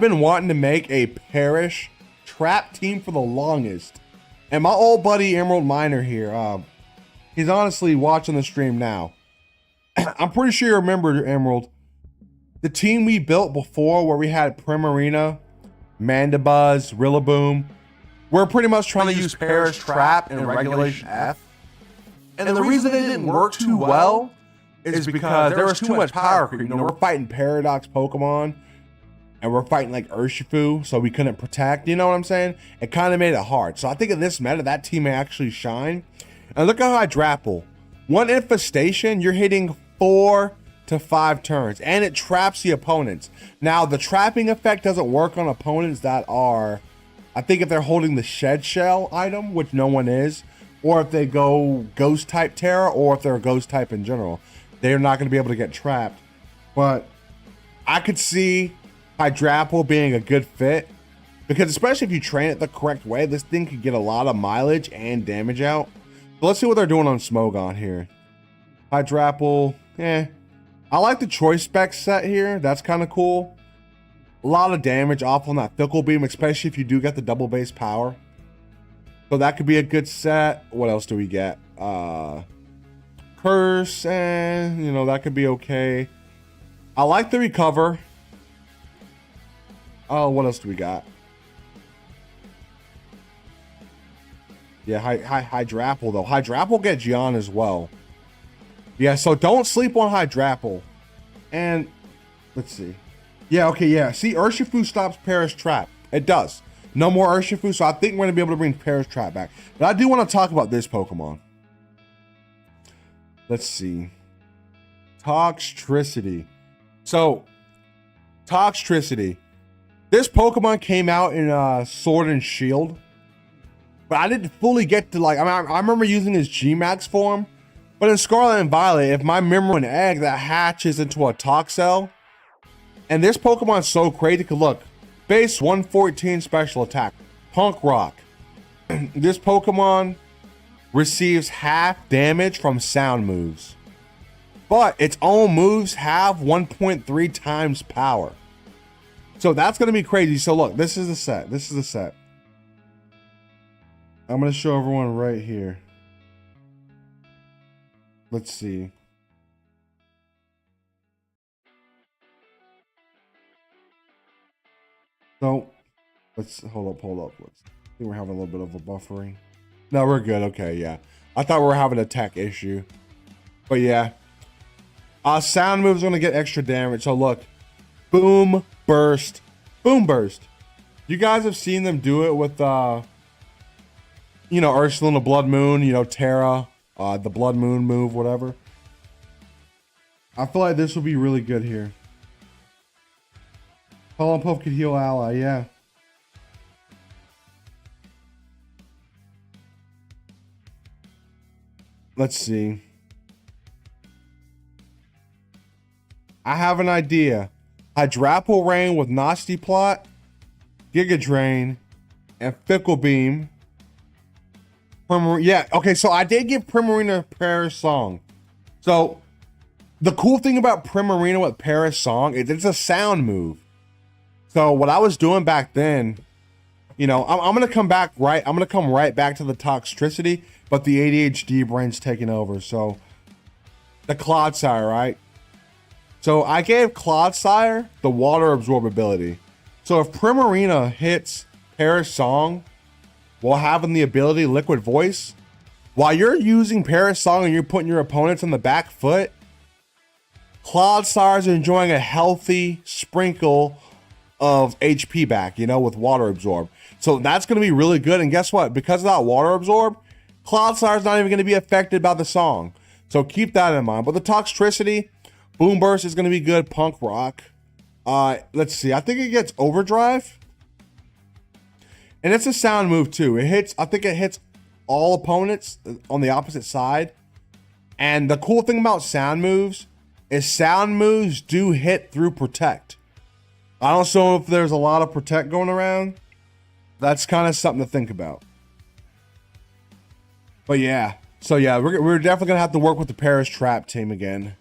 been wanting to make a Perish trap team for the longest. And my old buddy Emerald Miner here, he's honestly watching the stream now. I'm pretty sure you remember, Emerald, the team we built before where we had Primarina, Mandibuzz, Rillaboom. We're pretty much trying to use Perish Trap in Regulation F. And the reason it didn't work too well is because there was too much power creep. You know, we're fighting Paradox Pokemon. and we're fighting like Urshifu, so we couldn't protect, you know what I'm saying? It kind of made it hard. So I think in this meta, that team may actually shine. And look at Hydrapple. One infestation, you're hitting 4 to 5 turns, and it traps the opponents. Now, the trapping effect doesn't work on opponents that are, I think if they're holding the Shed Shell item, which no one is, or if they go Ghost type Terra, or if they're a Ghost type in general, they're not going to be able to get trapped. But I could see Hydrapple being a good fit, because especially if you train it the correct way, this thing could get a lot of mileage and damage out. So let's see what they're doing on Smogon here. Hydrapple, I like the choice spec set here. That's kind of cool. A lot of damage off on that Fickle Beam, especially if you do get the double base power. So that could be a good set. What else do we get? Curse, you know, that could be okay. I like the recover. Oh, what else do we got? Yeah, Hydrapple though. Hydrapple gets Gian as well. Yeah, so don't sleep on Hydrapple. And let's see. Yeah, okay, yeah. See, Urshifu stops Paris Trap. It does. No more Urshifu, so I think we're gonna be able to bring Paris Trap back. But I do want to talk about this Pokemon. Let's see. Toxtricity. So, Toxtricity. This Pokemon came out in Sword and Shield, but I didn't fully get to like, I remember using his G-Max form, but in Scarlet and Violet, if my memory an egg that hatches into a Toxel, and this Pokemon's so crazy, cause look, base 114 special attack, Punk Rock. This Pokemon receives half damage from sound moves, but its own moves have 1.3 times power. So that's going to be crazy. So look, this is the set. This is the set. I'm going to show everyone right here. Let's see. So let's hold up. Let's, I think we're having a little bit of a buffering. No, we're good. Okay, yeah. I thought we were having a tech issue. But yeah. Sound moves going to get extra damage. So look. Boom, burst, boom, burst. You guys have seen them do it with, you know, Ursula and the Blood Moon, you know, Terra, the Blood Moon move, whatever. I feel like this will be really good here. Pollen Puff could heal ally, yeah. Let's see. I have an idea. Hydrapple Rain with Nasty Plot, Giga Drain, and Fickle Beam. Yeah, okay, so I did give Primarina Paris Song. So the cool thing about Primarina with Paris Song is it's a sound move. So what I was doing back then, you know, I'm gonna come back right. I'm gonna come right back to the Toxtricity, but the ADHD brain's taking over. So the Clodsire, right? So I gave Clodsire the water absorbability. So if Primarina hits Paris Song while having the ability Liquid Voice, while you're using Paris Song and you're putting your opponents on the back foot, Clodsire's enjoying a healthy sprinkle of HP back, you know, with water absorb. So that's going to be really good. And guess what? Because of that water absorb, Clodsire's not even going to be affected by the song. So keep that in mind. But the Toxtricity, Boom Burst is going to be good. Punk Rock. Let's see. I think it gets Overdrive. And it's a sound move too. It hits, I think it hits all opponents on the opposite side. And the cool thing about sound moves is sound moves do hit through Protect. I don't know if there's a lot of Protect going around. That's kind of something to think about. But yeah. So yeah, we're definitely going to have to work with the Paris Trap team again.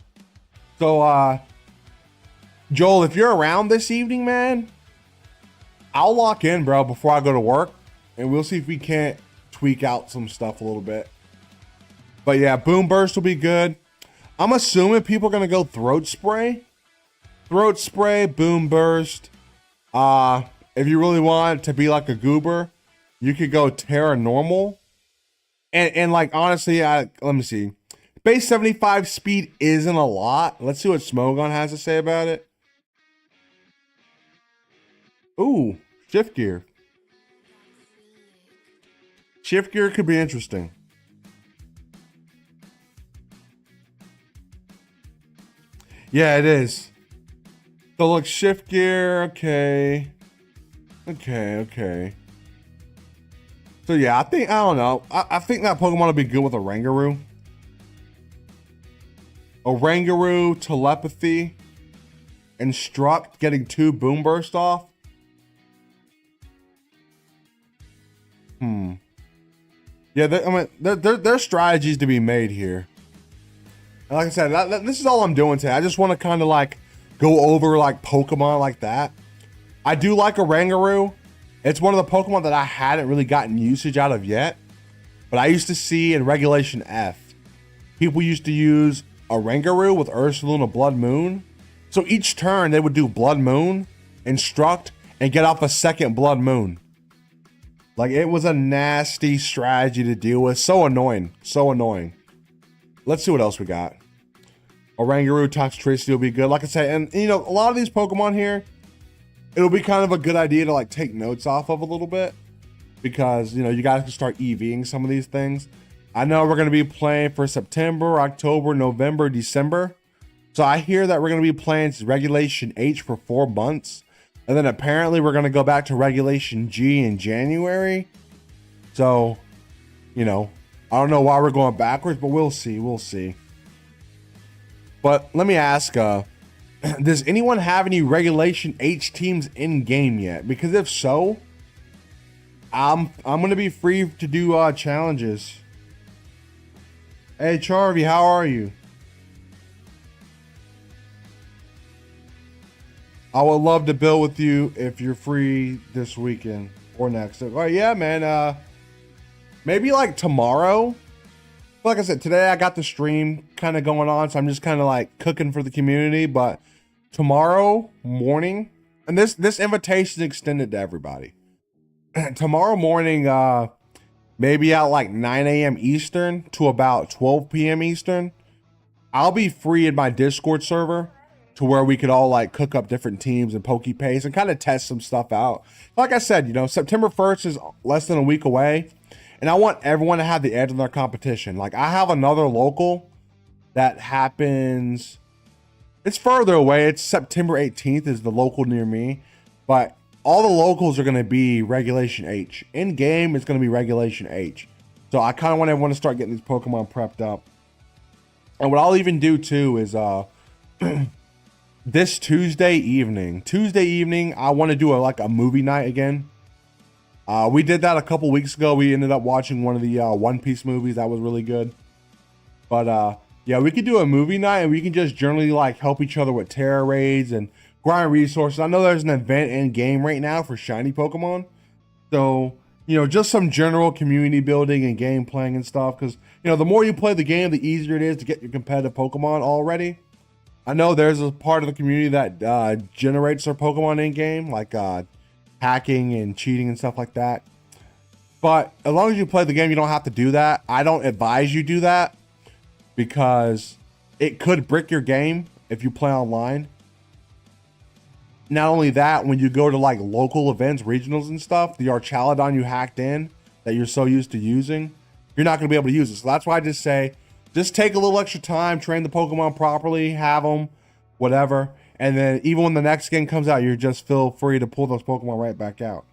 So, Joel, if you're around this evening, man, I'll lock in, bro, before I go to work. And we'll see if we can't tweak out some stuff a little bit. But yeah, Boom Burst will be good. I'm assuming people are going to go Throat Spray. Throat Spray, Boom Burst. If you really want it to be like a Goober, you could go Terra Normal. And like, honestly, let me see. Base 75 speed isn't a lot. Let's see what Smogon has to say about it. Ooh, shift gear. Shift gear could be interesting. Yeah, it is. So look, shift gear, okay. Okay. So yeah, I don't know. I think that Pokemon would be good with a Rangaroo. A Rangaroo, telepathy, instruct, getting 2 boom burst off. Yeah, there's strategies to be made here. And like I said, this is all I'm doing today. I just want to kind of like go over like Pokemon like that. I do like a Rangaroo. It's one of the Pokemon that I hadn't really gotten usage out of yet. But I used to see in Regulation F, people used to use a Rangaroo with Ursaluna Blood Moon. So each turn they would do Blood Moon, instruct, and get off a second Blood Moon. Like, it was a nasty strategy to deal with. So annoying. So annoying. Let's see what else we got. Rangaroo Toxtricity will be good. Like I said, and you know, a lot of these Pokemon here, it'll be kind of a good idea to like take notes off of a little bit. Because, you know, you guys can start EVing some of these things. I know we're going to be playing for September, October, November, December. So I hear that we're going to be playing Regulation H for 4 months. And then apparently we're going to go back to Regulation G in January. So, you know, I don't know why we're going backwards, but we'll see. We'll see. But let me ask, does anyone have any Regulation H teams in game yet? Because if so, I'm going to be free to do challenges. Hey, Charvy, how are you? I would love to build with you if you're free this weekend or next. All right, yeah, man. Maybe like tomorrow. Like I said, today I got the stream kind of going on, so I'm just kind of like cooking for the community. But tomorrow morning, and this invitation is extended to everybody. Tomorrow morning, maybe at like 9 a.m. Eastern to about 12 p.m. Eastern, I'll be free in my Discord server to where we could all like cook up different teams and Pokepace and kind of test some stuff out. Like I said, you know, September 1st is less than a week away, and I want everyone to have the edge in their competition. Like, I have another local that happens, it's further away. It's September 18th is the local near me, but all the locals are going to be Regulation H. In game, it's going to be Regulation H. So I kind of want everyone to start getting these Pokemon prepped up. And what I'll even do too is this Tuesday evening, I want to do a movie night again. We did that a couple weeks ago. We ended up watching one of the One Piece movies. That was really good. But yeah, we could do a movie night and we can just generally like help each other with Terra raids and grind resources. I know there's an event in game right now for shiny Pokemon. So, you know, just some general community building and game playing and stuff. Because, you know, the more you play the game, the easier it is to get your competitive Pokemon already. I know there's a part of the community that generates their Pokemon in game, like hacking and cheating and stuff like that. But as long as you play the game, you don't have to do that. I don't advise you do that because it could brick your game if you play online. Not only that, when you go to like local events, regionals and stuff, the Archaladon you hacked in that you're so used to using, you're not going to be able to use it. So that's why I just say, just take a little extra time, train the Pokemon properly, have them, whatever. And then even when the next game comes out, you just feel free to pull those Pokemon right back out.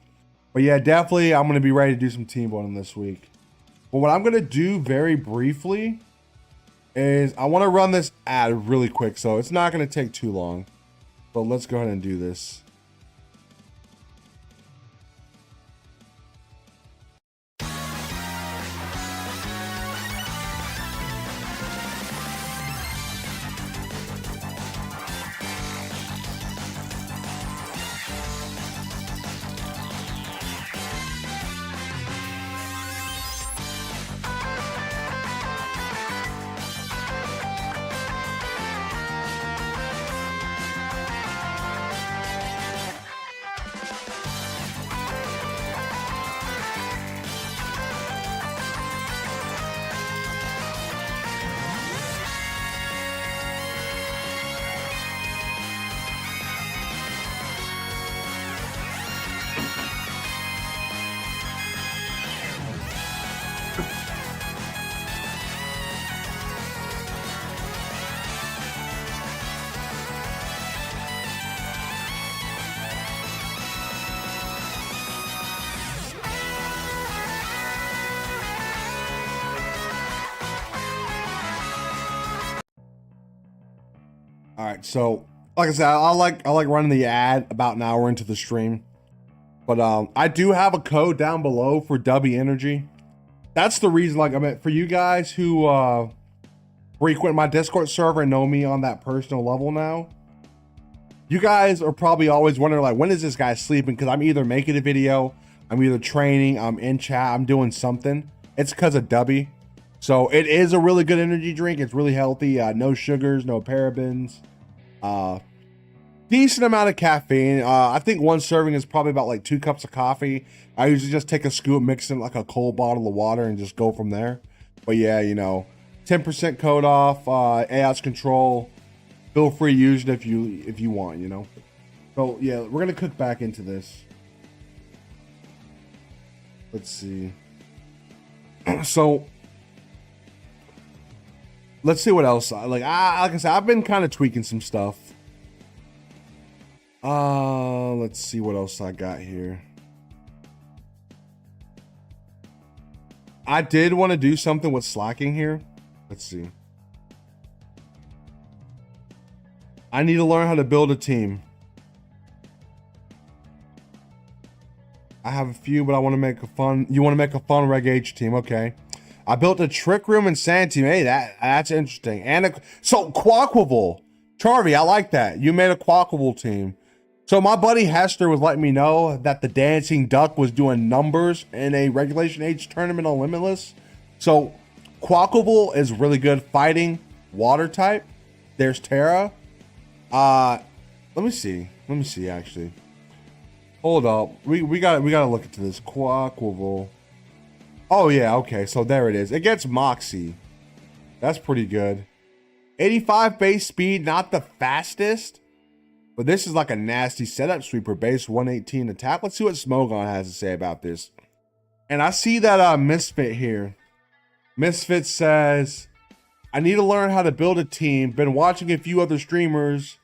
But yeah, definitely I'm going to be ready to do some team building this week. But what I'm going to do very briefly is I want to run this ad really quick. So it's not going to take too long. But let's go ahead and do this. All right, so like I said, I like running the ad about an hour into the stream, but I do have a code down below for DUBBY Energy. That's the reason, like, I mean, for you guys who frequent my Discord server and know me on that personal level now, you guys are probably always wondering, like, when is this guy sleeping? Because I'm either making a video, I'm either training, I'm in chat, I'm doing something. It's because of DUBBY. So it is a really good energy drink. It's really healthy. No sugars, no parabens. Decent amount of caffeine. I think one serving is probably about like 2 cups of coffee. I usually just take a scoop, mix in like a cold bottle of water, and just go from there. But yeah, you know, 10% code off, AOS control. Feel free to use it if you want, you know. So yeah, we're gonna cook back into this. Let's see. So let's see what else. Like I said, I've been kind of tweaking some stuff. Let's see what else I got here. I did want to do something with slacking here. Let's see. I need to learn how to build a team. I have a few, but I want to make a fun. You want to make a fun Reg H team, okay? I built a Trick Room and Sand team. Hey, that's interesting. And so Quackable, Charvy, I like that. You made a Quackable team. So my buddy Hester was letting me know that the Dancing Duck was doing numbers in a Regulation H tournament on Limitless. So Quackable is really good fighting water type. There's Terra. Let me see actually. Hold up. We gotta look into this. Quackable. Oh yeah, okay, so there it is. It gets Moxie. That's pretty good. 85 base speed, not the fastest. But this is like a nasty setup sweeper, base 118 attack. Let's see what Smogon has to say about this. And I see that Misfit here. Misfit says, I need to learn how to build a team. Been watching a few other streamers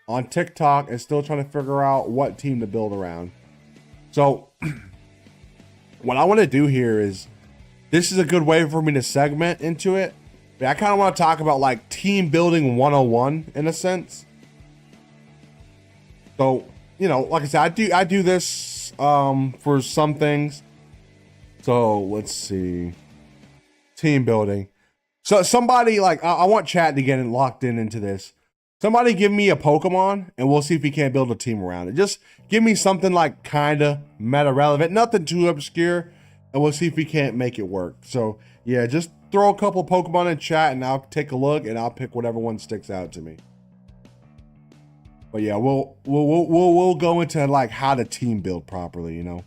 on TikTok and still trying to figure out what team to build around. So what I want to do here is, this is a good way for me to segment into it. But I kind of want to talk about like team building 101 in a sense. So, you know, like I said, I do this for some things. So let's see. Team building. So somebody, like, I want chat to get locked into this. Somebody give me a Pokemon and we'll see if we can't build a team around it. Just give me something like kind of meta relevant, nothing too obscure, and we'll see if we can't make it work. So yeah, just throw a couple Pokemon in chat and I'll take a look and I'll pick whatever one sticks out to me. But yeah, we'll go into like how to team build properly, you know,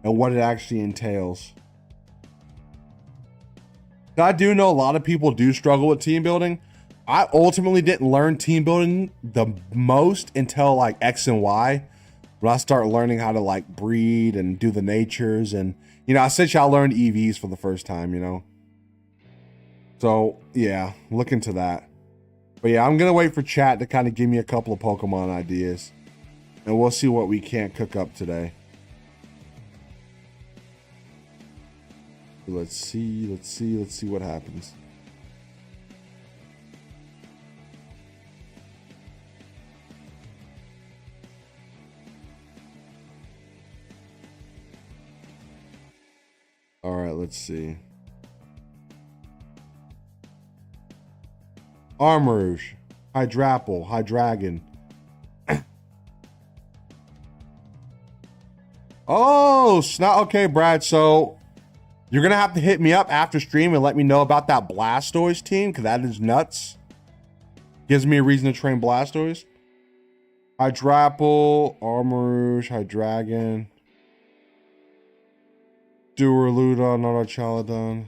and what it actually entails. I do know a lot of people do struggle with team building. I ultimately didn't learn team building the most until like X and Y, when I start learning how to like breed and do the natures, and you know, essentially I learned EVs for the first time, you know. So yeah, look into that. But yeah, I'm gonna wait for chat to kind of give me a couple of Pokemon ideas, and we'll see what we can't cook up today. Let's see what happens. All right, let's see. Armourouge, Hydrapple, Hydreigon. Oh, snot. Okay, Brad. So you're gonna have to hit me up after stream and let me know about that Blastoise team, because that is nuts. Gives me a reason to train Blastoise. Hydrapple, Armourouge, Hydreigon, Duerluda, Narchalodon.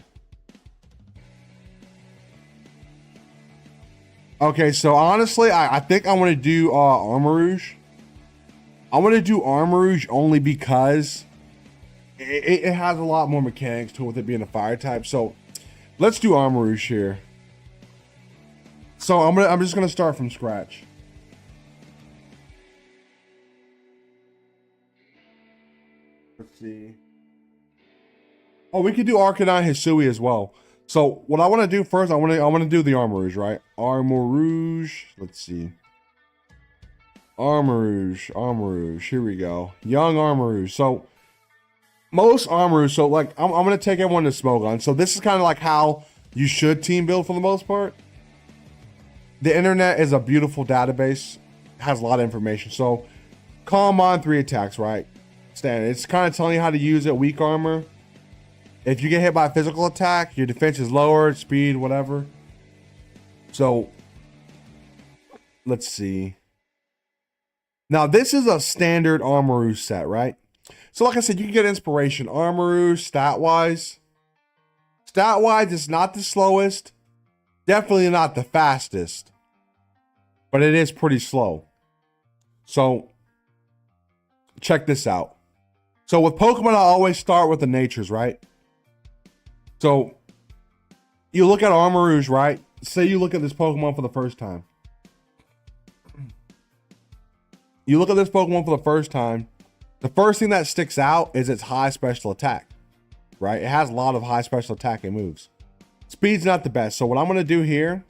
Okay, so honestly, I think I want to do Armourouge. I want to do Armourouge only because it has a lot more mechanics to it with it being a fire type. So let's do Armourouge here. So I'm just gonna start from scratch. Let's see. Oh, we could do Arcanine Hisui as well. So what I want to do first, I want to do the Armor right? Armor. Let's see. Armor. Here we go. Young Armor. So most Armor. So like I'm gonna take everyone to Smogon. So this is kind of like how you should team build for the most part. The internet is a beautiful database. It has a lot of information. So Calm on 3 attacks, right? Standard. It's kind of telling you how to use it. Weak armor. If you get hit by a physical attack, your defense is lowered, speed, whatever. So let's see. Now this is a standard Armor set, right? So like I said, you can get inspiration. Armor stat-wise. Stat-wise, it's not the slowest. Definitely not the fastest. But it is pretty slow. So check this out. So with Pokemon, I always start with the natures, right? So you look at Armor, right? Say you look at this Pokemon for the first time. You look at this Pokemon for the first time. The first thing that sticks out is its high special attack, right? It has a lot of high special attacking moves. Speed's not the best. So what I'm going to do here,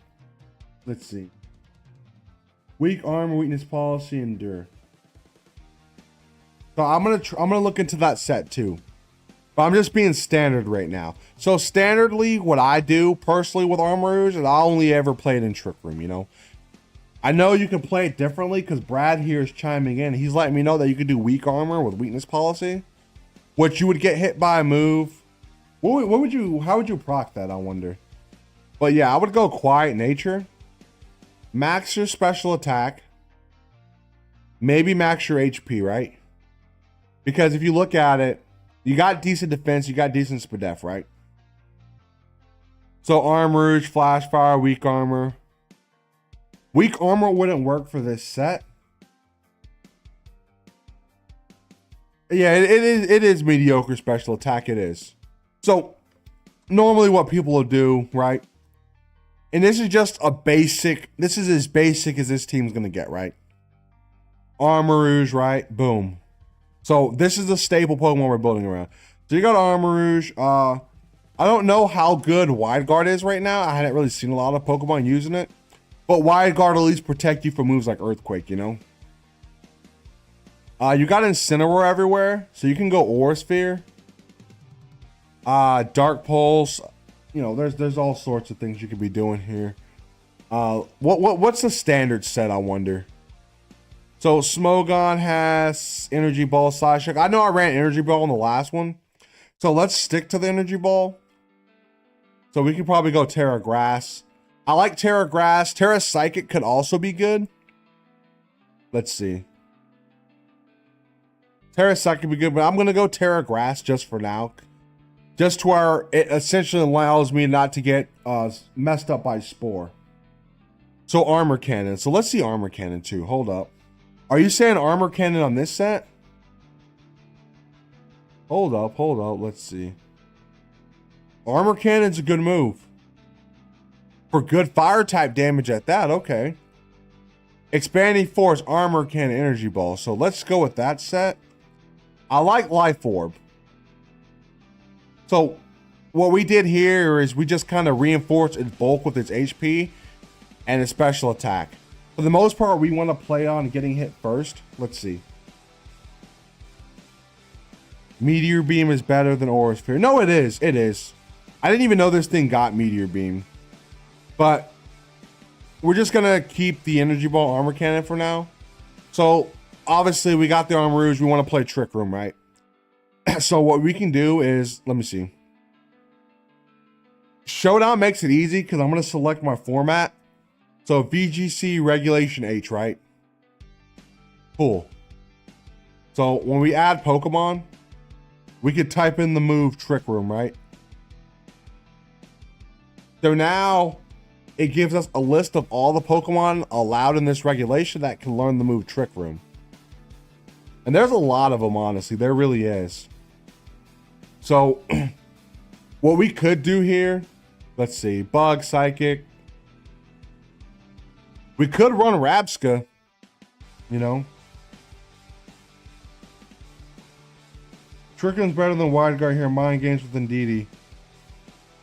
let's see. Weak armor, weakness policy, endure. So I'm gonna look into that set too. But I'm just being standard right now. So standardly, what I do personally with Armor is I only ever play it in Trick Room, you know. I know you can play it differently because Brad here is chiming in. He's letting me know that you can do weak armor with weakness policy, which you would get hit by a move. How would you proc that, I wonder? But yeah, I would go quiet nature. Max your special attack. Maybe max your HP, right? Because if you look at it, you got decent defense, you got decent SPDEF, right? So Armor, Flash Fire, weak armor. Weak armor wouldn't work for this set. Yeah, it is mediocre special attack, it is. So normally what people will do, right? And this is just a basic, this is as basic as this team's gonna get, right? Armor, right? Boom. So this is the staple Pokemon we're building around. So you got Armor. I don't know how good Wide Guard is right now. I hadn't really seen a lot of Pokemon using it. But Wide Guard at least protect you from moves like Earthquake, you know? You got Incineroar everywhere. So you can go Aura Sphere. Dark Pulse. You know, there's all sorts of things you could be doing here. What's the standard set, I wonder? So Smogon has Energy Ball, Side Shock. I know I ran Energy Ball in the last one. So let's stick to the Energy Ball. So we can probably go Terra Grass. I like Terra Grass. Terra Psychic could also be good. Let's see. Terra Psychic could be good, but I'm going to go Terra Grass just for now. Just to where it essentially allows me not to get messed up by Spore. So Armor Cannon. So let's see Armor Cannon too. Hold up. Are you saying Armor Cannon on this set? Hold up. Let's see. Armor Cannon's a good move. For good fire type damage at that, okay. Expanding Force, Armor Cannon, Energy Ball. So let's go with that set. I like Life Orb. So what we did here is we just kind of reinforced its bulk with its HP and its special attack. For the most part, we want to play on getting hit first. Let's see. Meteor Beam is better than Aura Sphere. No, it is. It is. I didn't even know this thing got Meteor Beam. But we're just going to keep the Energy Ball Armor Cannon for now. So obviously we got the Armor. We want to play Trick Room, right? So what we can do is, let me see. Showdown makes it easy because I'm going to select my format. So VGC Regulation H, right? Cool. So when we add Pokemon, we could type in the move Trick Room, right? So now it gives us a list of all the Pokemon allowed in this regulation that can learn the move Trick Room. And there's a lot of them, honestly. There really is. So what we could do here, let's see, Bug, Psychic. We could run Rabska, you know. Trick Room's better than Wide Guard here. Mind Games with Indeedee.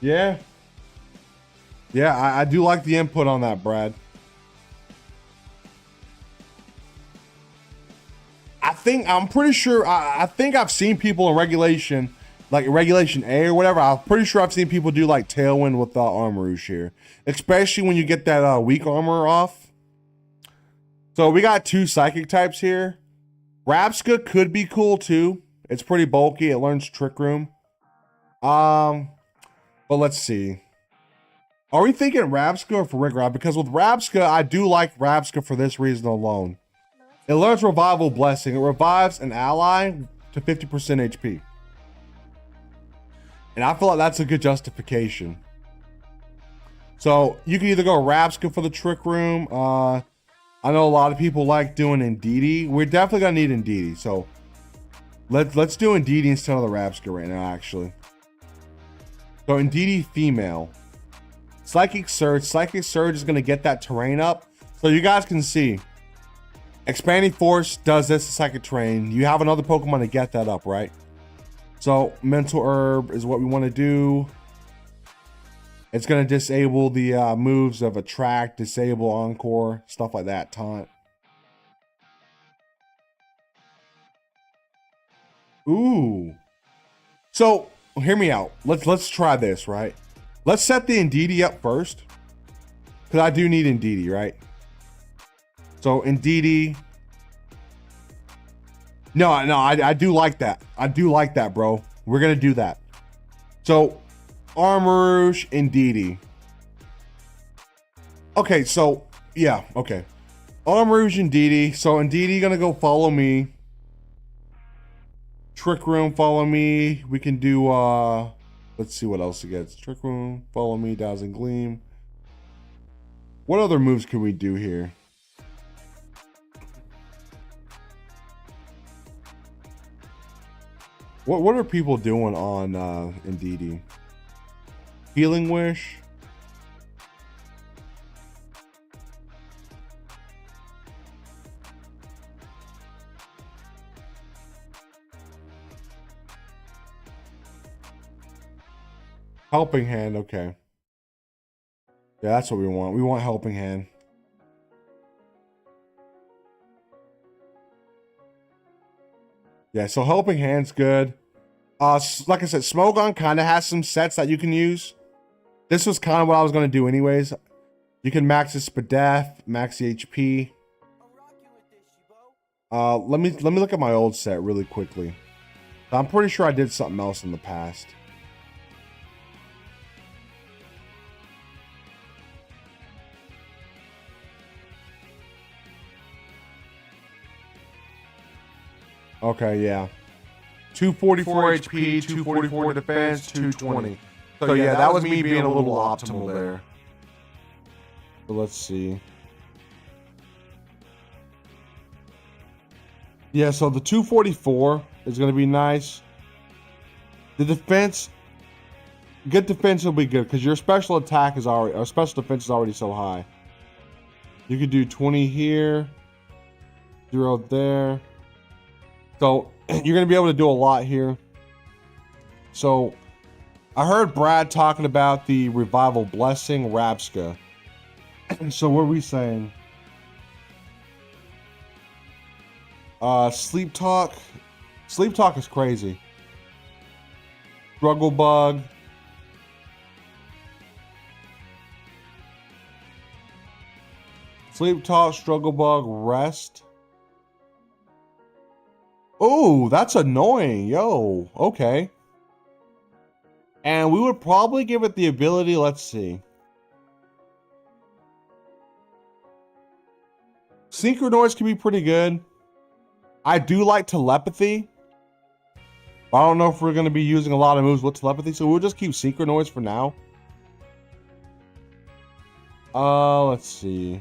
Yeah. Yeah, I do like the input on that, Brad. I'm pretty sure, I think I've seen people in regulation, like regulation A or whatever. I'm pretty sure I've seen people do like Tailwind with Armourouge here, especially when you get that weak armor off. So we got 2 psychic types here. Rapska could be cool too. It's pretty bulky. It learns Trick Room. But let's see. Are we thinking Rapska or for Rigrap? Because with Rapska, I do like Rapska for this reason alone. It learns Revival Blessing. It revives an ally to 50% HP. And I feel like that's a good justification. So you can either go Rapska for the Trick Room. I know a lot of people like doing Indeedee. We're definitely gonna need Indeedee. So let's do Indeedee instead of the Rapska right now, actually. So Indeedee female. Psychic Surge. Psychic Surge is gonna get that terrain up. So you guys can see. Expanding Force does this to Psychic Terrain. You have another Pokemon to get that up, right? So Mental Herb is what we want to do. It's going to disable the moves of Attract, Disable, Encore, stuff like that, Taunt. Ooh. So, hear me out. Let's try this, right? Let's set the Indeedee up first. Because I do need Indeedee, right? So Indeedee. No, I do like that. I do like that, bro. We're gonna do that. So Armourouge, Indeedee. Okay, so yeah, okay. Armourouge, Indeedee. So Indeedee gonna go follow me. Trick Room, follow me. We can do let's see what else it gets. Trick Room, follow me, Dazzling Gleam. What other moves can we do here? What are people doing on Indeedee? Healing Wish. Helping Hand, okay. Yeah, that's what we want. We want Helping Hand. Yeah, so Helping Hand's good. Like I said, Smogon kind of has some sets that you can use. This was kind of what I was going to do anyways. You can max his Spadef, max the HP. Let me look at my old set really quickly. I'm pretty sure I did something else in the past. Okay, yeah. 244 HP, 244 defense, 220. So yeah, that was me being a little optimal there. So let's see. Yeah, so the 244 is going to be nice. The defense, good defense will be good because your special attack is already, our special defense is already so high. You could do 20 here, 0 there. So you're going to be able to do a lot here. So I heard Brad talking about the Revival Blessing Rapska. So what are we saying? Sleep Talk. Sleep Talk is crazy. Struggle Bug. Sleep Talk, Struggle Bug, Rest. Oh, that's annoying. Yo, okay. And we would probably give it the ability, let's see. Synchronoise can be pretty good. I do like Telepathy. I don't know if we're going to be using a lot of moves with Telepathy, so we'll just keep Synchronoise for now. Let's see.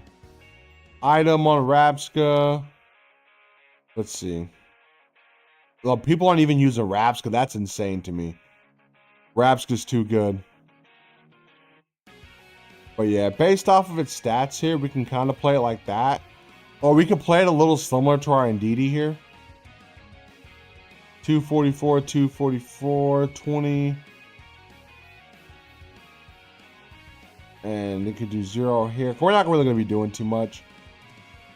Item on Rapska. Let's see. Well, people aren't even using Rapska. That's insane to me. Rapska's too good. But yeah, based off of its stats here, we can kind of play it like that. Or we can play it a little similar to our Indeedee here. 244, 244, 20. And it could do 0 here. We're not really going to be doing too much.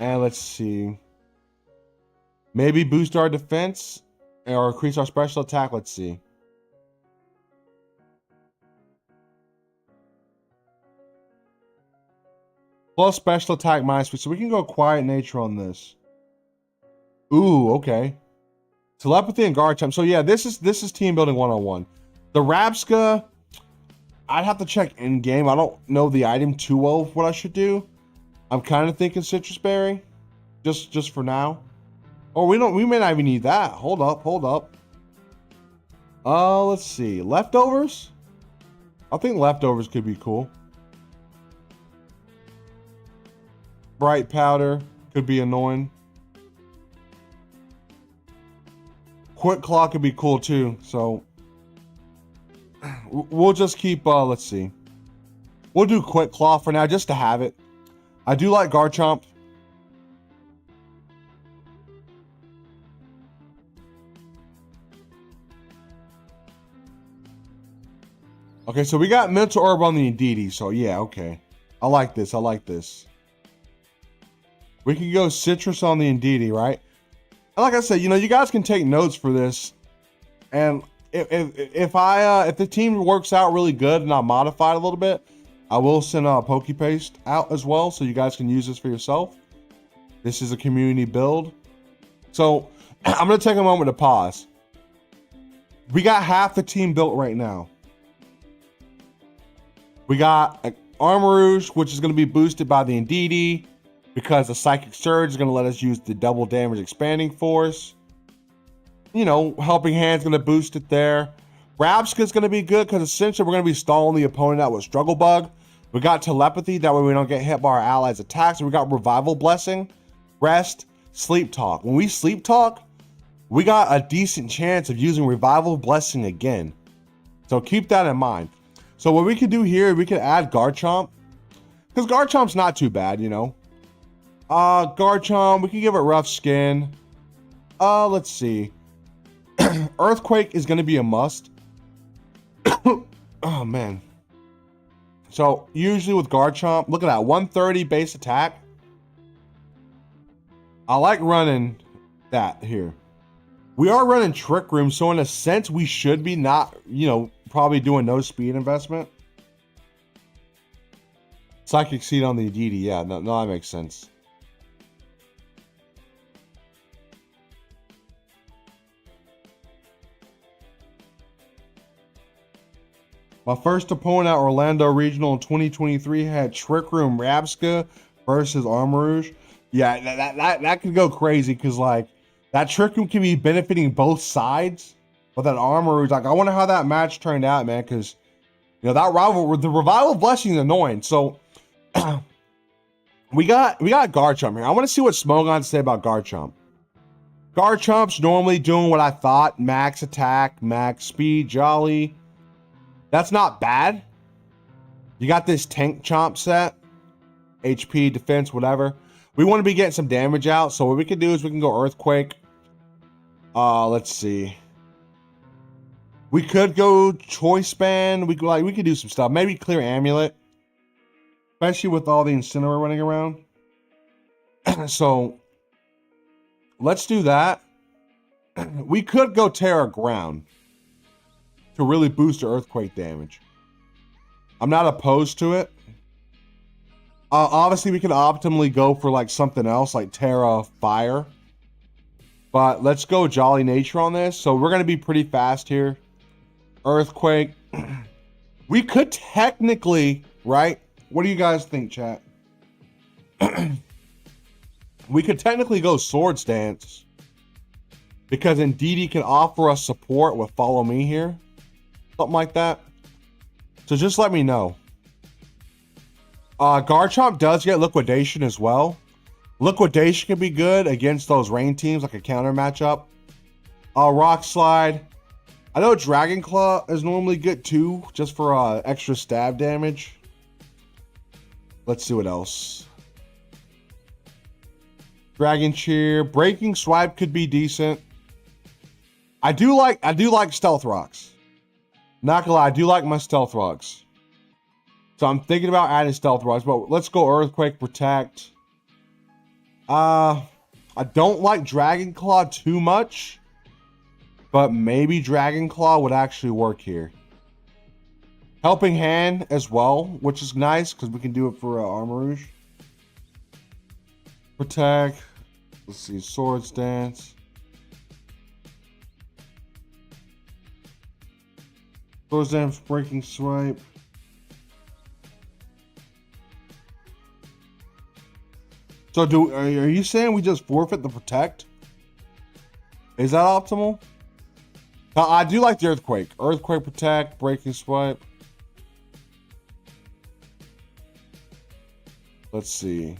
And let's see. Maybe boost our defense or increase our special attack. Let's see. Plus special attack minus 3. So we can go quiet nature on this. Ooh, okay. Telepathy and Garchomp. So yeah, this is team building 101. The Rabska, I'd have to check in game. I don't know the item too well what I should do. I'm kind of thinking Citrus Berry, just for now. Oh, we may not even need that. Hold up. Let's see. Leftovers? I think leftovers could be cool. Bright powder could be annoying. Quick Claw could be cool too. So we'll just keep, let's see. We'll do Quick Claw for now just to have it. I do like Garchomp. Okay, so we got Mental Herb on the Indeedee, so yeah, okay. I like this. We can go Citrus on the Indeedee, right? And like I said, you guys can take notes for this. And if the team works out really good and I modify it a little bit, I will send a Pokepaste out as well, so you guys can use this for yourself. This is a community build. So I'm going to take a moment to pause. We got half the team built right now. We got Armarouge, which is going to be boosted by the Indeedee, because the Psychic Surge is going to let us use the double damage expanding force. Helping Hand's going to boost it there. Rabska is going to be good because essentially we're going to be stalling the opponent out with Struggle Bug. We got Telepathy, that way we don't get hit by our allies' attacks. We got Revival Blessing, Rest, Sleep Talk. When we Sleep Talk, we got a decent chance of using Revival Blessing again. So keep that in mind. So what we could do here, we could add Garchomp. Because Garchomp's not too bad, Garchomp, we can give it Rough Skin. Let's see. Earthquake is going to be a must. Oh, man. So, usually with Garchomp, look at that. 130 base attack. I like running that here. We are running Trick Room, so in a sense, we should be not, probably doing no speed investment. Psychic Seed on the Indeedee, yeah, no, that makes sense. My first opponent at Orlando Regional in 2023 had Trick Room Rabska versus Armarouge. Yeah, that could go crazy because that Trick Room can be benefiting both sides, but that Armarouge, I wonder how that match turned out, man, because the Revival Blessing is annoying. So we got Garchomp here. I want to see what Smogon say about Garchomp. Garchomp's normally doing what I thought: max attack, max speed, jolly. That's not bad. You got this Tank Chomp set, HP, defense, whatever. We want to be getting some damage out, so what we can do is we can go Earthquake. Let's see. We could go Choice Band. We could do some stuff. Maybe Clear Amulet, especially with all the Incineroar running around. So let's do that. We could go Terra Ground to really boost the Earthquake damage. I'm not opposed to it. Obviously, we can optimally go for something else like Terra Fire. But let's go Jolly Nature on this. So we're going to be pretty fast here. Earthquake. We could technically, right? What do you guys think, chat? We could technically go Swords Dance, because Indeedee can offer us support with Follow Me here. Something like that. So just let me know. Garchomp does get Liquidation as well. Liquidation can be good against those rain teams, like a counter matchup. Rock Slide. I know Dragon Claw is normally good too, just for extra stab damage. Let's see what else. Dragon Cheer. Breaking Swipe could be decent. I do like Stealth Rocks. Not gonna lie, I do like my Stealth Rocks. So I'm thinking about adding Stealth Rocks, but let's go Earthquake, Protect. I don't like Dragon Claw too much, but maybe Dragon Claw would actually work here. Helping Hand as well, which is nice because we can do it for Armarouge. Protect. Let's see, Swords Dance. Swords Dance, Breaking Swipe. So are you saying we just forfeit the Protect? Is that optimal? I do like the Earthquake. Earthquake, Protect, Breaking Swipe. Let's see.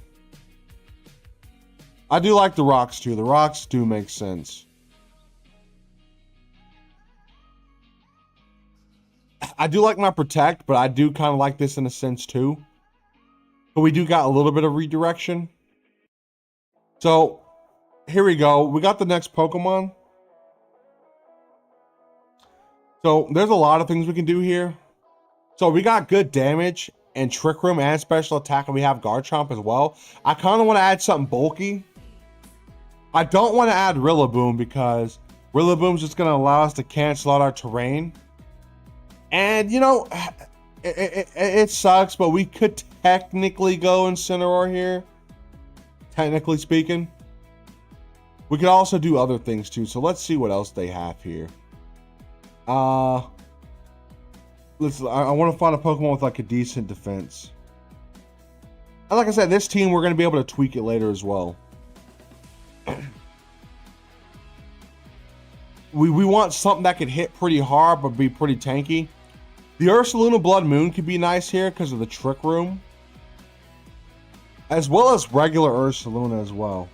I do like the rocks too. The rocks do make sense. I do like my Protect, but I do kind of like this in a sense too. But we do got a little bit of redirection. So here we go. We got the next Pokemon. So there's a lot of things we can do here. So we got good damage and Trick Room and special attack, and we have Garchomp as well. I kind of want to add something bulky. I don't want to add Rillaboom because Rillaboom's just going to allow us to cancel out our terrain. And, you know, it sucks, but we could technically go Incineroar here. Technically speaking. We could also do other things too. So let's see what else they have here. I want to find a Pokemon with like a decent defense. And like I said, this team, we're going to be able to tweak it later as well. We want something that could hit pretty hard but be pretty tanky. The Ursaluna Blood Moon could be nice here because of the Trick Room. As well as regular Ursaluna as well.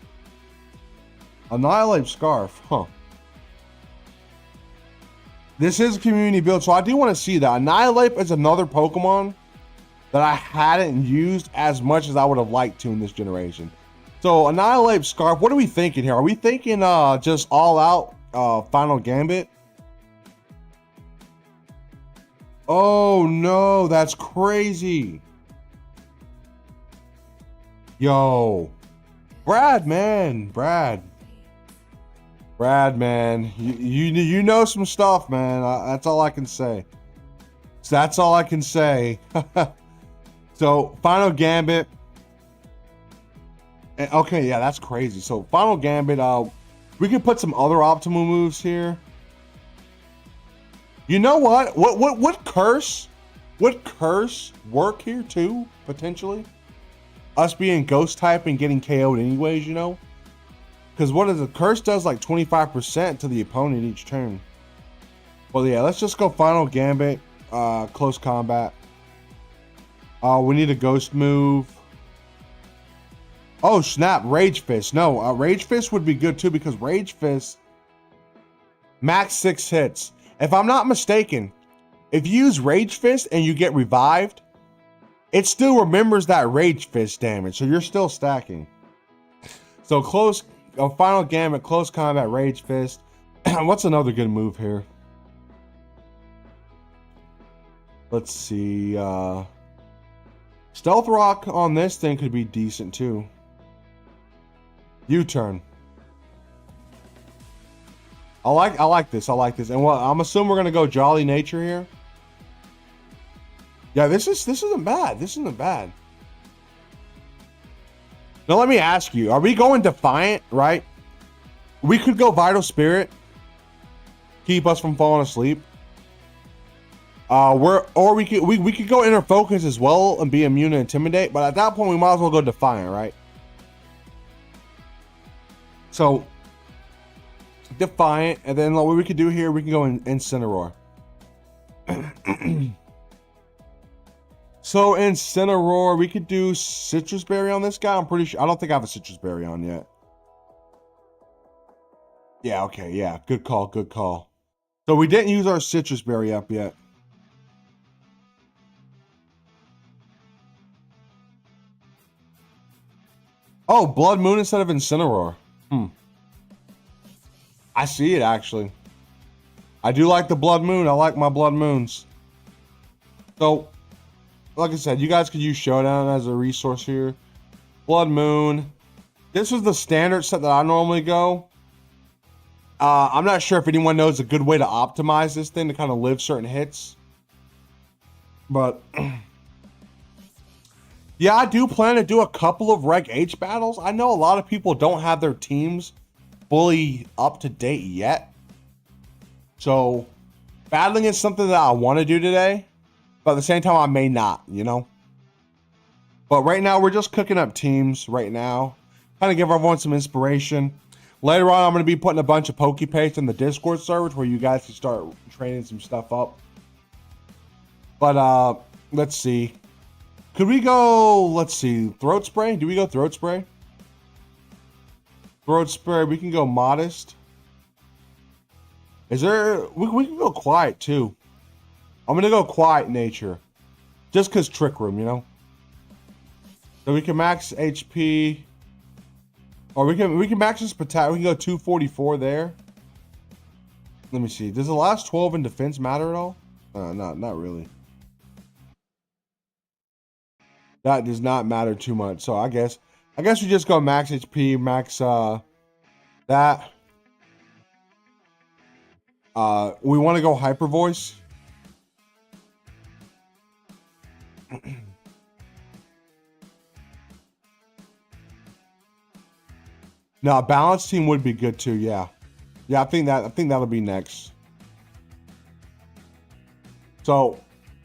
Annihilate Scarf, huh. This is a community build, so I do want to see that. Annihilate is another Pokemon that I hadn't used as much as I would have liked to in this generation. So Annihilate Scarf, what are we thinking here? Are we thinking just all out Final Gambit? Oh no, that's crazy. Yo, Brad, man, Brad, man, you know some stuff, man. That's all I can say. That's all I can say. So Final Gambit. Okay, yeah, that's crazy. So Final Gambit. We could put some other optimal moves here. You know what? What curse? Would curse work here too potentially? Us being ghost type and getting KO'd anyways, you know? Because what is the curse does like 25% to the opponent each turn. Well, yeah, let's just go Final Gambit, close combat. We need a ghost move. Oh snap, Rage Fist. No, Rage Fist would be good too because Rage Fist max 6 hits. If I'm not mistaken, if you use Rage Fist and you get revived, it still remembers that Rage Fist damage, so you're still stacking. So Final Gambit, close combat, Rage Fist. What's another good move here? Let's see. Stealth Rock on this thing could be decent too. U-turn. I like this. And what I'm assuming we're gonna go Jolly Nature here. Yeah, this isn't bad. This isn't bad. Now let me ask you: are we going Defiant? Right? We could go Vital Spirit, keep us from falling asleep. We could go Inner Focus as well and be immune to Intimidate. But at that point, we might as well go Defiant, right? So Defiant, and then what we could do here, we can go Incineroar. So Incineroar, we could do Citrus Berry on this guy. I'm pretty sure. I don't think I have a Citrus Berry on yet. Yeah, okay, yeah. Good call, good call. So we didn't use our Citrus Berry up yet. Oh, Blood Moon instead of Incineroar. I see it, actually. I do like the Blood Moon. I like my Blood Moons. So, like I said, you guys could use Showdown as a resource here. Blood Moon. This was the standard set that I normally go. I'm not sure if anyone knows a good way to optimize this thing to kind of live certain hits. But yeah, I do plan to do a couple of Reg H battles. I know a lot of people don't have their teams fully up to date yet. So battling is something that I want to do today, but at the same time I may not, you know. But right now we're just cooking up teams right now. Kind of give everyone some inspiration. Later on I'm going to be putting a bunch of Pokepaste in the Discord servers where you guys can start training some stuff up. But let's see. Could we go, let's see, Throat Spray? Do we go Throat Spray? Throat Spray, we can go Modest. Is there, we can go Quiet too. I'm going to go Quiet Nature. Just because Trick Room, you know? So we can max HP. Or we can max this attack. We can go 244 there. Let me see. Does the last 12 in defense matter at all? Not really. That does not matter too much. So I guess we just go max HP, max that. We want to go Hyper Voice. Now, a balanced team would be good too. Yeah, I think that'll be next. So,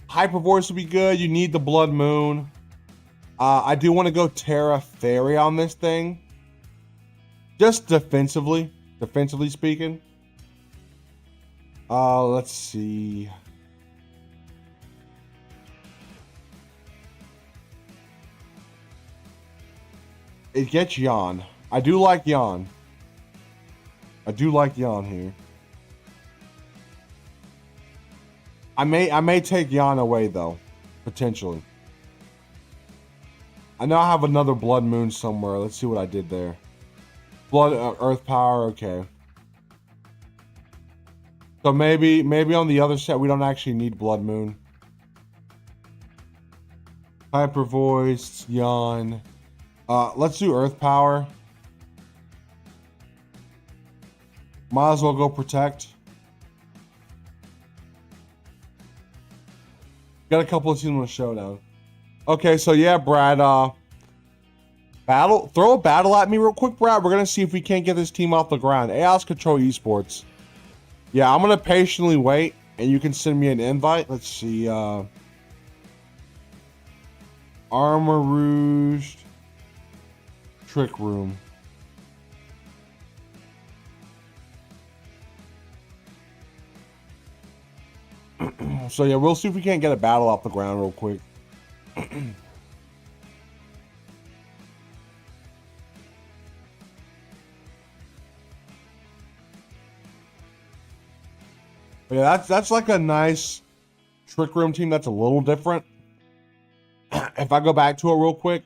Hyper Voice would be good. You need the Blood Moon. I do want to go Terra Fairy on this thing. Just defensively speaking. Let's see. It gets Yawn. I do like Yawn. Here. I may take Yawn away though, potentially. I know I have another Blood Moon somewhere. Let's see what I did there. Blood Earth Power, okay. So maybe on the other set we don't actually need Blood Moon. Hyper Voice, Yawn. Let's do Earth Power. Might as well go Protect. Got a couple of teams on the Showdown. Okay, so yeah, Brad, throw a battle at me real quick, Brad. We're gonna see if we can't get this team off the ground. AOS Control Esports. Yeah, I'm gonna patiently wait, and you can send me an invite. Let's see, Armor Rouge, Trick Room. So yeah, we'll see if we can't get a battle off the ground real quick. Yeah, that's like a nice Trick Room team that's a little different. If I go back to it real quick.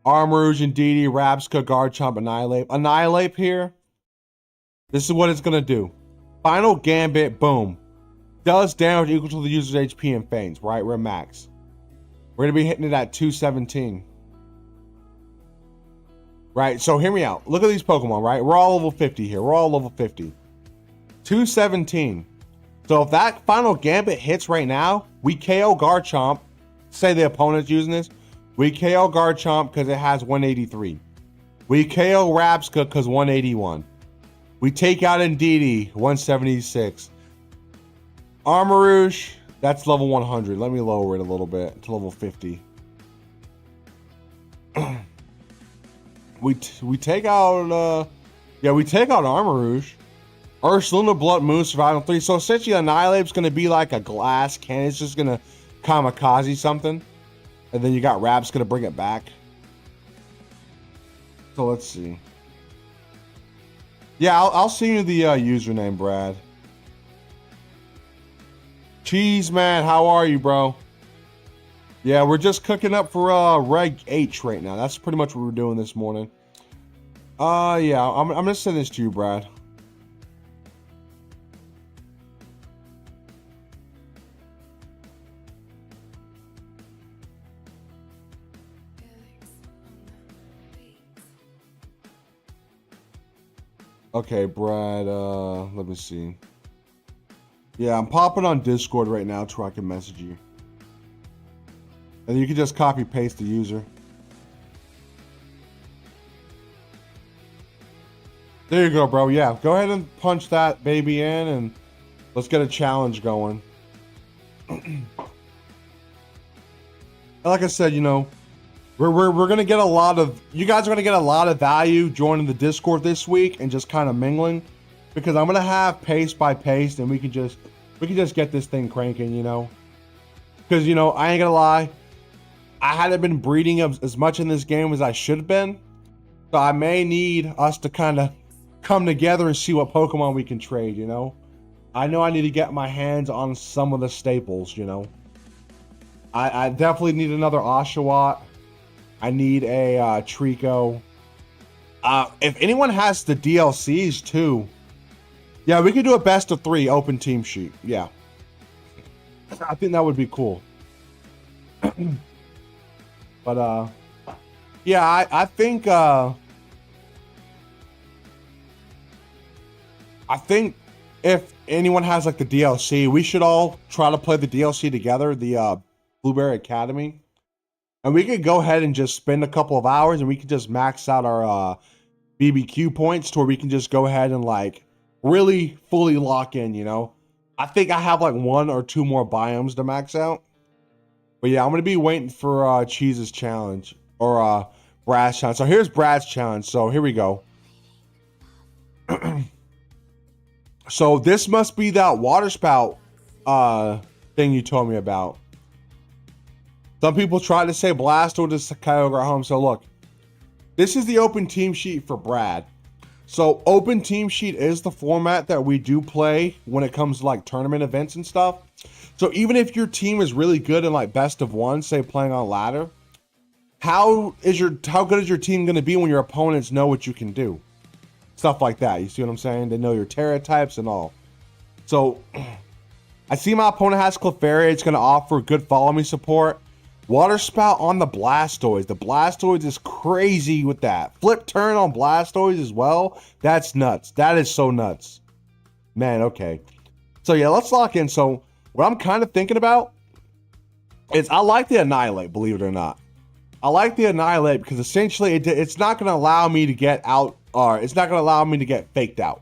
Armrouge, Indeedee, Rabsca, Garchomp, Annihilate. Annihilate here. This is what it's gonna do. Final Gambit, boom. Does damage equal to the user's HP and feints, right? We're max. We're gonna be hitting it at 217. Right, so hear me out. Look at these Pokemon, right? We're all level 50 here. We're all level 50. 217. So if that Final Gambit hits right now, we KO Garchomp. Say the opponent's using this. We KO Garchomp because it has 183. We KO Rabsca because 181. We take out Indeedee, 176. Armrouge, that's level 100. Let me lower it a little bit to level 50. we take out, we take out Armrouge. Ursaluna, Blood Moon, Survival 3. So essentially, Annihilate's going to be like a glass cannon. It's just going to kamikaze something. And then you got Rab's going to bring it back. So let's see. Yeah, I'll send you the username, Brad. Cheese Man, how are you, bro? Yeah, we're just cooking up for Reg H right now. That's pretty much what we're doing this morning. Yeah, I'm going to send this to you, Brad. Okay, Brad, let me see. Yeah, I'm popping on Discord right now to where I can message you. And you can just copy paste the user. There you go, bro. Yeah, go ahead and punch that baby in and let's get a challenge going. Like I said, you know, we're gonna get a lot of, you guys are gonna get a lot of value joining the Discord this week and just kind of mingling, because I'm gonna have paste by paste and we can just get this thing cranking, you know. Because, you know, I ain't gonna lie, I hadn't been breeding as much in this game as I should have been, so I may need us to kind of come together and see what Pokemon we can trade, you know. I know I need to get my hands on some of the staples, you know. I definitely need another Oshawott. I need a Trico. If anyone has the DLCs too, yeah, we could do a best of 3 open team sheet. Yeah, I think that would be cool. But yeah, I think if anyone has like the DLC, we should all try to play the DLC together, the Blueberry Academy. And we could go ahead and just spend a couple of hours and we could just max out our BBQ points to where we can just go ahead and like really fully lock in, you know. I think I have like 1 or 2 more biomes to max out. But yeah, I'm going to be waiting for Cheese's challenge or Brad's challenge. So here's Brad's challenge. So here we go. So this must be that water spout thing you told me about. Some people try to say Blastoise to Kyogre home. So look, this is the open team sheet for Brad. So open team sheet is the format that we do play when it comes to like tournament events and stuff. So even if your team is really good in like best of 1, say playing on ladder, how good is your team going to be when your opponents know what you can do? Stuff like that. You see what I'm saying? They know your Terra types and all. So I see my opponent has Clefairy. It's going to offer good follow me support. Water spout on the Blastoise. The Blastoise is crazy with that. Flip turn on Blastoise as well. That's nuts. That is so nuts. Man, okay. So yeah, let's lock in. So what I'm kind of thinking about is I like the Annihilate, believe it or not. I like the Annihilate because essentially it's not going to allow me to get out, or it's not going to allow me to get faked out.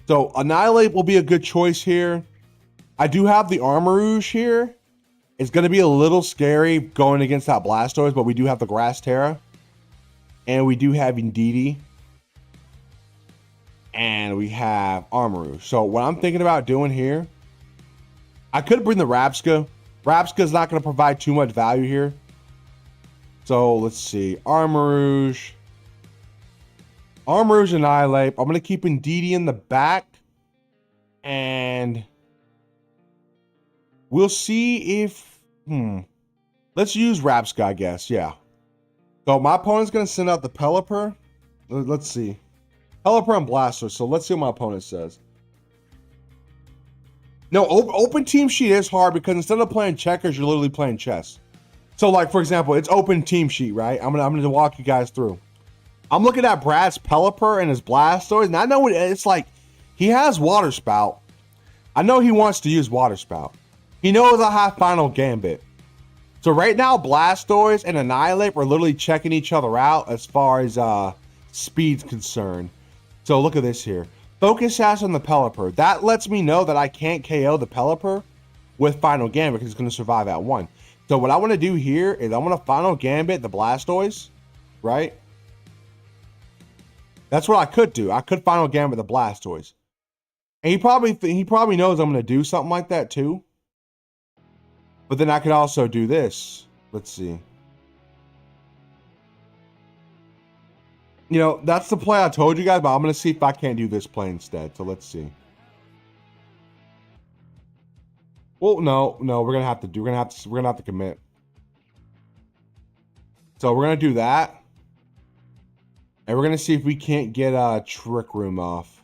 So Annihilate will be a good choice here. I do have the Armarouge here. It's going to be a little scary going against that Blastoise, but we do have the Grass Terra. And we do have Indeedee. And we have Armarouge. So what I'm thinking about doing here, I could bring the Rapska. Rapska's not going to provide too much value here. So let's see. Armarouge. Armarouge Annihilate. I'm going to keep Indeedee in the back. And we'll see if... Let's use Rapska, I guess. Yeah. So my opponent's going to send out the Pelipper. Let's see. Pelipper and Blastoise. So let's see what my opponent says. No, open team sheet is hard because instead of playing checkers, you're literally playing chess. So like, for example, it's open team sheet, right? I'm gonna walk you guys through. I'm looking at Brad's Pelipper and his Blastoise, and I know it's like he has Water Spout. I know he wants to use Water Spout. He knows I have Final Gambit. So right now, Blastoise and Annihilate are literally checking each other out as far as speed's concerned. So look at this here. Focus Sash on the Pelipper. That lets me know that I can't KO the Pelipper with Final Gambit because it's going to survive at 1. So what I want to do here is I want to Final Gambit the Blastoise, right? That's what I could do. I could Final Gambit the Blastoise. And he probably knows I'm going to do something like that too. But then I could also do this. Let's see. You know, that's the play I told you guys, but I'm going to see if I can't do this play instead. So let's see. Well, no, we're going to have to do, we're going to have to commit. So we're going to do that. And we're going to see if we can't get a Trick Room off.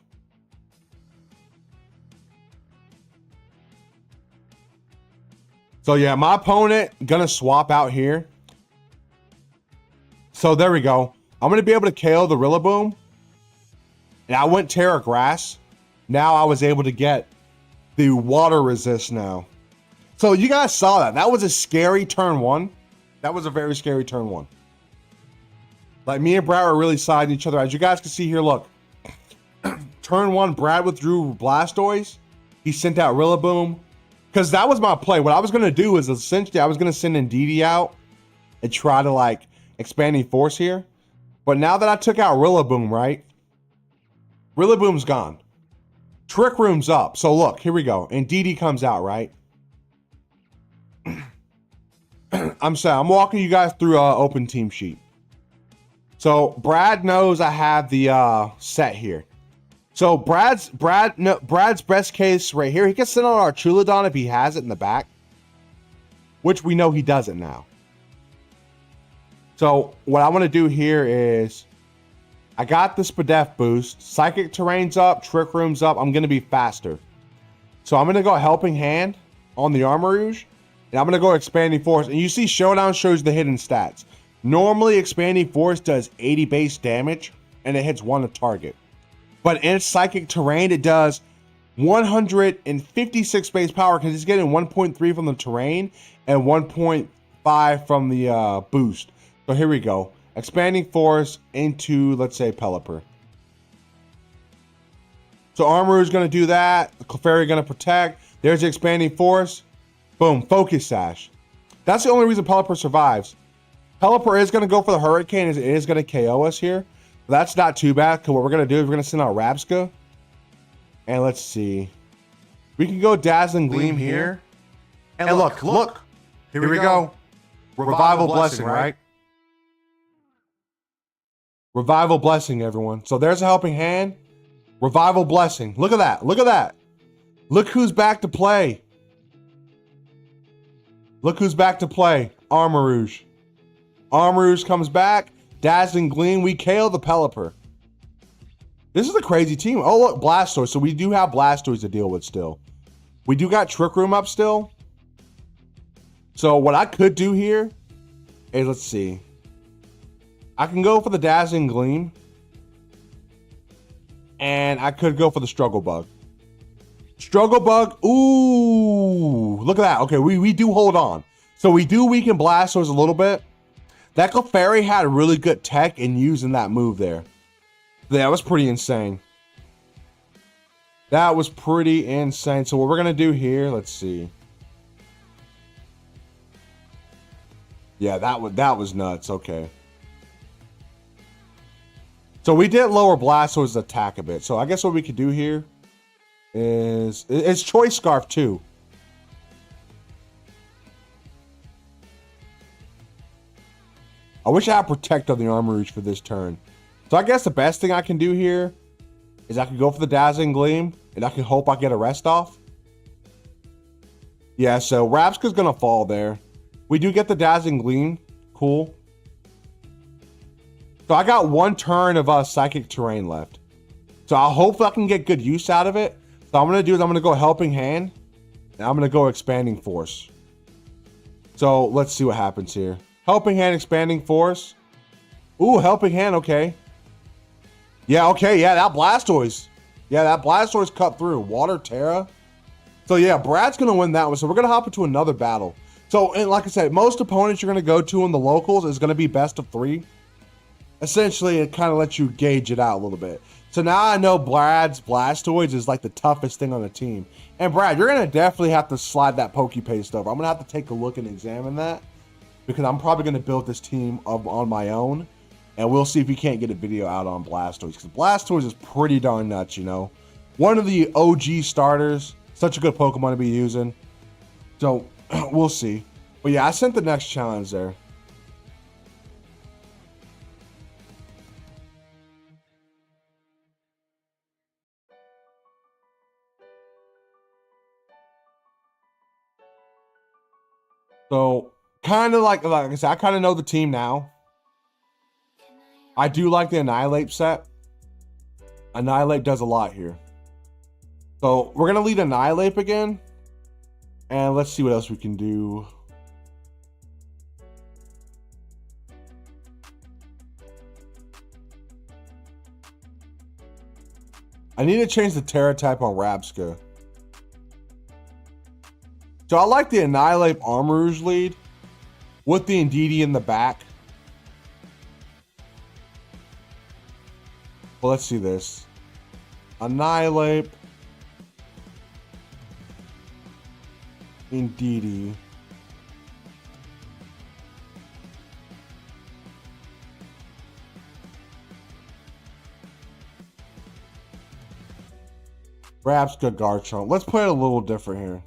So yeah, my opponent gonna swap out here. So there we go. I'm gonna be able to KO the Rillaboom. and I went Terra Grass. Now I was able to get the water resist now. So you guys saw that. That was a scary turn 1. That was a very scary turn 1. Like, me and Brad were really siding each other. As you guys can see here, look. Turn 1, Brad withdrew Blastoise. He sent out Rillaboom. Because that was my play. What I was going to do is essentially I was going to send Indeedee out and try to, like, expanding force here. But now that I took out Rillaboom, right? Rillaboom's gone. Trick Room's up. So look, here we go. Indeedee comes out, right? I'm sorry. I'm walking you guys through open team sheet. So Brad knows I have the set here. So Brad's best case right here. He can send on our Chuladon if he has it in the back, which we know he doesn't now. So what I want to do here is, I got the Spadef boost. Psychic Terrain's up. Trick Room's up. I'm going to be faster. So I'm going to go Helping Hand on the Armarouge. And I'm going to go Expanding Force. And you see Showdown shows the hidden stats. Normally, Expanding Force does 80 base damage. And it hits 1 target. But in Psychic Terrain, it does 156 base power. Because it's getting 1.3 from the Terrain. And 1.5 from the boost. So here we go. Expanding Force into, let's say, Pelipper. So Armarouge is going to do that. The Clefairy going to protect. There's the Expanding Force. Boom. Focus Sash. That's the only reason Pelipper survives. Pelipper is going to go for the Hurricane. It is going to KO us here. But that's not too bad. Because what we're going to do is we're going to send out Rabska. And let's see. We can go Dazzling Gleam here. And look. Here we go. Revival Blessing, right? Revival Blessing, everyone. So there's a Helping Hand. Revival Blessing. Look at that. Look at that. Look who's back to play. Look who's back to play. Armarouge. Armarouge comes back. Dazzling Gleam. We KO the Pelipper. This is a crazy team. Oh, look. Blastoise. So we do have Blastoise to deal with still. We do got Trick Room up still. So what I could do here is, let's see. I can go for the Dazzling Gleam. And I could go for the Struggle Bug. Struggle Bug. Ooh. Look at that. Okay, we do hold on. So we do weaken Blastoise a little bit. That Clefairy had really good tech in using that move there. That was pretty insane. That was pretty insane. So what we're going to do here, let's see. Yeah, that was nuts. Okay. So we did lower Blastoise's attack a bit. So I guess what we could do here is, it's Choice Scarf too. I wish I had Protect on the Armarouge for this turn. So I guess the best thing I can do here is I can go for the Dazzling Gleam and I can hope I get a rest off. Yeah, so Rabska's gonna fall there. We do get the Dazzling Gleam. Cool. So I got 1 turn of Psychic Terrain left. So I hope I can get good use out of it. So what I'm going to do is I'm going to go Helping Hand. And I'm going to go Expanding Force. So let's see what happens here. Helping Hand, Expanding Force. Ooh, Helping Hand, okay. Yeah, okay, yeah, that Blastoise. Yeah, that Blastoise cut through. Water Terra. So yeah, Brad's going to win that one. So we're going to hop into another battle. So, and like I said, most opponents you're going to go to in the locals is going to be best of 3. Essentially, it kind of lets you gauge it out a little bit. So now I know Brad's Blastoise is like the toughest thing on the team. And Brad, you're going to definitely have to slide that Pokepaste over. I'm going to have to take a look and examine that. Because I'm probably going to build this team on my own. And we'll see if we can't get a video out on Blastoise. Because Blastoise is pretty darn nuts, you know. One of the OG starters. Such a good Pokemon to be using. So, we'll see. But yeah, I sent the next challenge there. So, kind of like I said, I kind of know the team now. I do like the Annihilate set. Annihilate does a lot here. So, we're going to lead Annihilate again. And let's see what else we can do. I need to change the Terra type on Rabska. So I like the Annihilate Armorer's lead with the Indeedee in the back. Well, let's see this. Annihilate. Indeedee. Rabska Garchomp. Let's play it a little different here.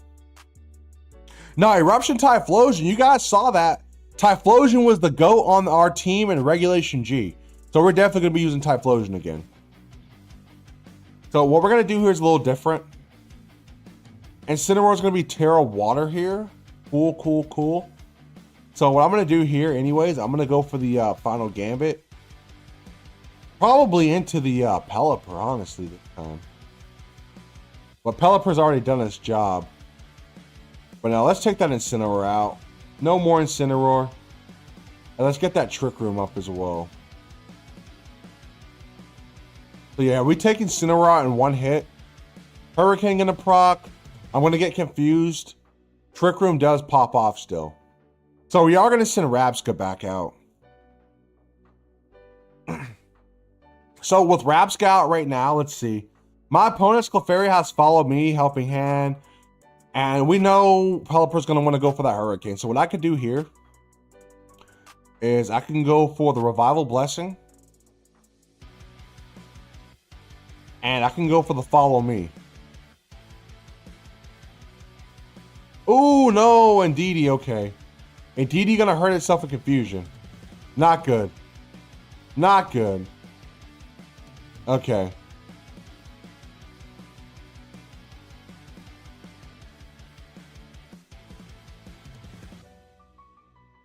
No, Eruption Typhlosion. You guys saw that. Typhlosion was the GOAT on our team in Regulation G. So we're definitely going to be using Typhlosion again. So what we're going to do here is a little different. Incineroar is going to be Terra Water here. Cool, cool, cool. So what I'm going to do here anyways, I'm going to go for the final Gambit. Probably into the Pelipper, honestly, this time. But Pelipper's already done its job. But now let's take that Incineroar out. No more Incineroar. And let's get that Trick Room up as well. So yeah, we take Incineroar out in one hit. Hurricane gonna proc. I'm gonna get confused. Trick Room does pop off still. So we are gonna send Rabska back out. So with Rabska out right now, let's see. My opponent's Clefairy has followed me, Helping Hand. And we know Pelipper's going to want to go for that Hurricane. So what I could do here is I can go for the Revival Blessing. And I can go for the Follow Me. Ooh, no, Indeedee, okay. Indeedee going to hurt itself in confusion. Not good. Not good. Okay.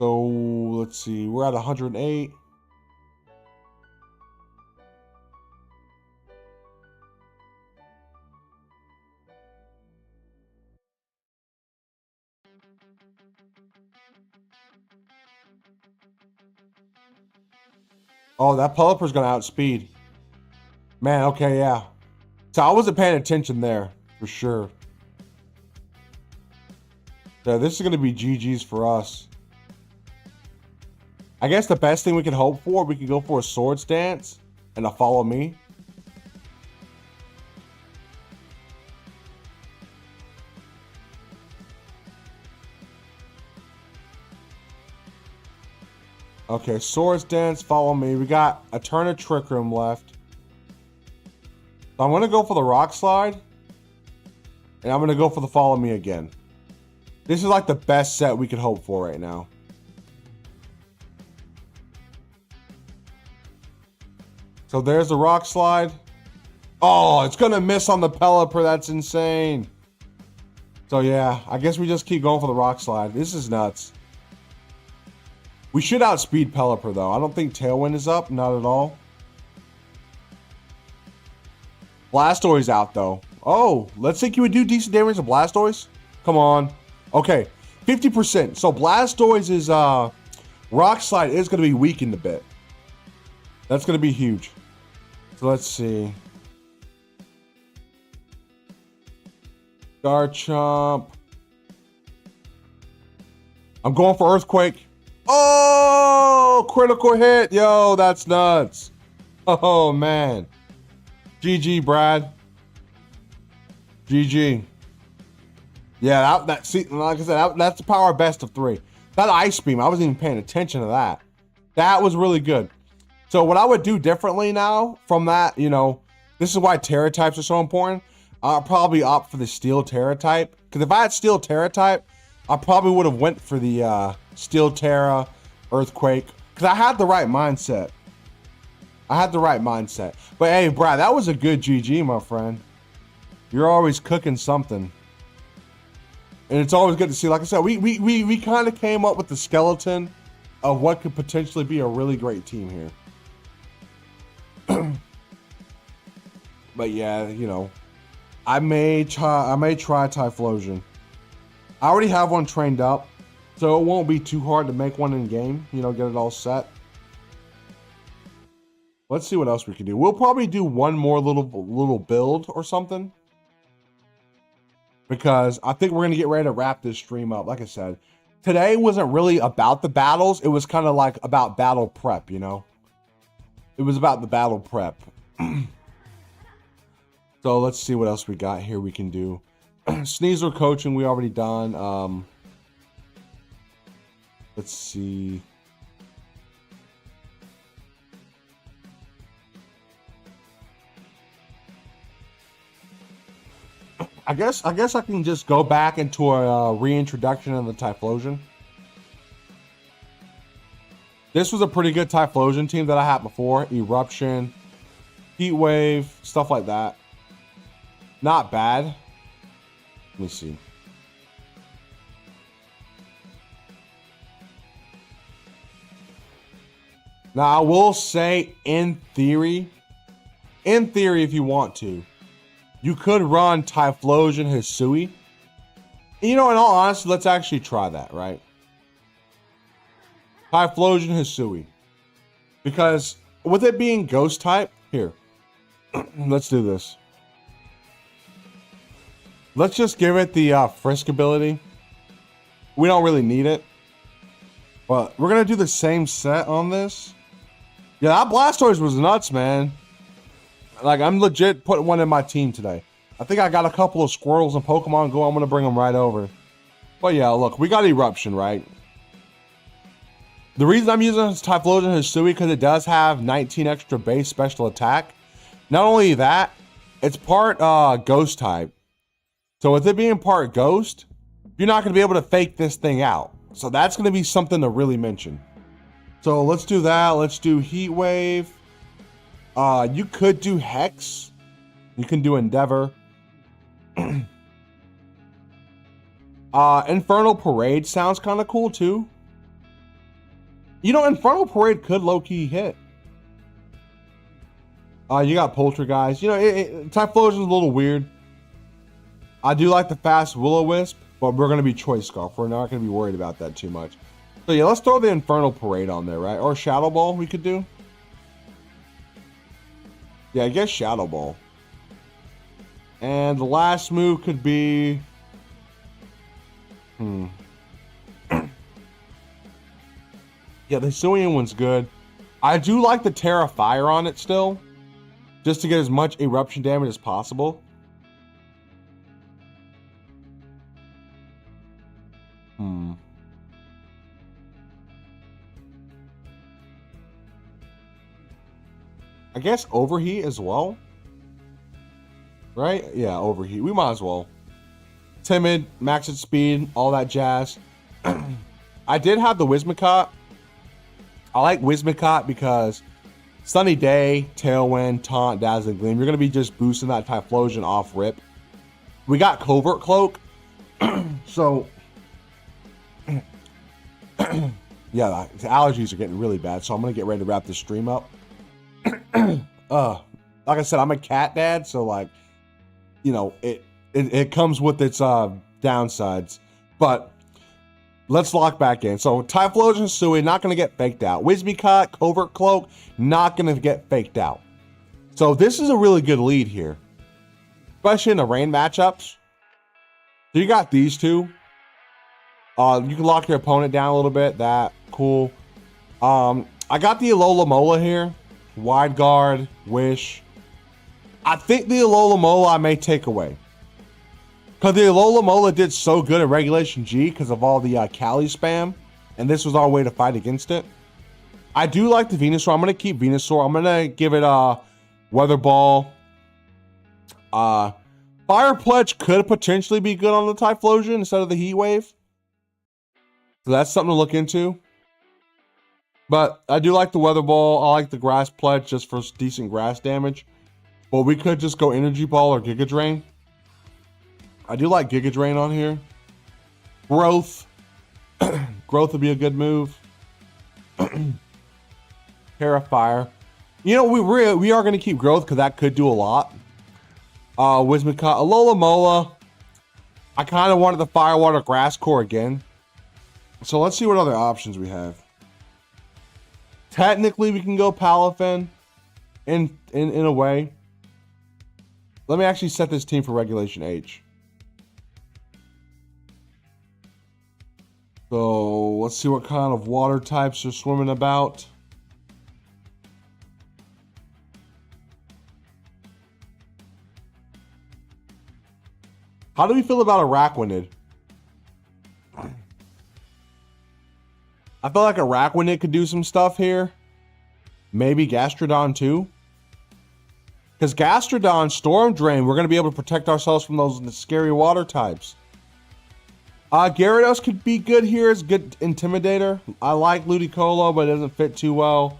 So let's see, we're at 108. Oh, that Pelipper's gonna outspeed. Man, okay, yeah. So I wasn't paying attention there, for sure. Yeah, this is gonna be GG's for us. I guess the best thing we can hope for, we can go for a Swords Dance and a Follow Me. Okay, Swords Dance, Follow Me. We got a turn of Trick Room left. So I'm going to go for the Rock Slide. And I'm going to go for the Follow Me again. This is like the best set we could hope for right now. So there's the Rock Slide. Oh, it's going to miss on the Pelipper. That's insane. So yeah, I guess we just keep going for the Rock Slide. This is nuts. We should outspeed Pelipper though. I don't think Tailwind is up. Not at all. Blastoise out though. Oh, let's think you would do decent damage to Blastoise. Come on. Okay, 50%. So Blastoise's Rock Slide is going to be weakened a bit. That's going to be huge. So let's see. Garchomp. I'm going for Earthquake. Oh, critical hit. Yo, that's nuts. Oh, man. GG, Brad. GG. Yeah, see, like I said, that's the power of best of 3. That Ice Beam, I wasn't even paying attention to that. That was really good. So what I would do differently now from that, you know, this is why Terra types are so important. I'll probably opt for the Steel Terra type. Because if I had Steel Terra type, I probably would have went for the Steel Terra, Earthquake. Because I had the right mindset. But hey, Brad, that was a good GG, my friend. You're always cooking something. And it's always good to see. Like I said, we kind of came up with the skeleton of what could potentially be a really great team here. But yeah, you know, I may try Typhlosion. I already have one trained up, so it won't be too hard to make one in game. You know, get it all set. Let's see what else we can do. We'll probably do one more little build or something, because I think we're going to get ready to wrap this stream up. Like I said, today wasn't really about the battles. It was kind of like about battle prep, you know? It was about the battle prep. So let's see what else we got here we can do. Sneasel coaching, we already done. Let's see. I guess I can just go back into a reintroduction of the Typhlosion. This was a pretty good Typhlosion team that I had before. Eruption, Heat Wave, stuff like that. Not bad. Let me see. Now I will say, in theory, if you want to, you could run Typhlosion Hisui. You know, in all honesty, let's actually try that, right? Typhlosion Hisui. Because with it being ghost type, here. Let's do this. Let's just give it the Frisk ability. We don't really need it. But we're going to do the same set on this. Yeah, that Blastoise was nuts, man. Like, I'm legit putting one in my team today. I think I got a couple of Squirtles and Pokemon Go. I'm going to bring them right over. But yeah, look, we got Eruption, right? The reason I'm using Typhlosion Hisui because it does have 19 extra base special attack. Not only that, it's part Ghost type. So with it being part Ghost, you're not going to be able to fake this thing out. So that's going to be something to really mention. So let's do that. Let's do Heat Wave. You could do Hex. You can do Endeavor. Infernal Parade sounds kind of cool too. You know, Infernal Parade could low-key hit. You got Poltergeist. You know, Typhlosion's a little weird. I do like the fast Will-O-Wisp, but we're going to be Choice Scarf. We're not going to be worried about that too much. So yeah, let's throw the Infernal Parade on there, right? Or Shadow Ball we could do. Yeah, I guess Shadow Ball. And the last move could be... Yeah, the Hisuian one's good. I do like the Terra Fire on it still. Just to get as much eruption damage as possible. I guess Overheat as well. Right? Yeah, Overheat. We might as well. Timid, max its speed, all that jazz. I did have the Whimsicott. I like Whimsicott because Sunny Day, Tailwind, Taunt, Dazzling Gleam. You're going to be just boosting that Typhlosion off rip. We got Covert Cloak. So, yeah, the allergies are getting really bad. So I'm going to get ready to wrap this stream up. Like I said, I'm a cat dad. So, like, you know, it comes with its downsides. But let's lock back in. So Typhlosion Hisui, not going to get faked out. Whimsicott, Covert Cloak, not going to get faked out. So this is a really good lead here. Especially in the rain matchups. So you got these two. You can lock your opponent down a little bit. That, cool. I got the Alola Mola here. Wide Guard, Wish. I think the Alola Mola I may take away. Because the Alola Mola did so good at Regulation G because of all the Cali spam. And this was our way to fight against it. I do like the Venusaur. I'm going to keep Venusaur. I'm going to give it a Weather Ball. Fire Pledge could potentially be good on the Typhlosion instead of the Heat Wave. So that's something to look into. But I do like the Weather Ball. I like the Grass Pledge just for decent grass damage. But we could just go Energy Ball or Giga Drain. I do like Giga Drain on here. Growth. Growth would be a good move. Fire. You know, we are going to keep Growth because that could do a lot. Whimsicott. Alola Mola. I kind of wanted the Firewater Grass Core again. So let's see what other options we have. Technically, we can go Palafin. in a way. Let me actually set this team for Regulation H. So let's see what kind of water types are swimming about. How do we feel about Araquanid? I feel like Araquanid could do some stuff here. Maybe Gastrodon too. Because Gastrodon, Storm Drain, we're going to be able to protect ourselves from those scary water types. Gyarados could be good here as good Intimidator. I like Ludicolo, but it doesn't fit too well.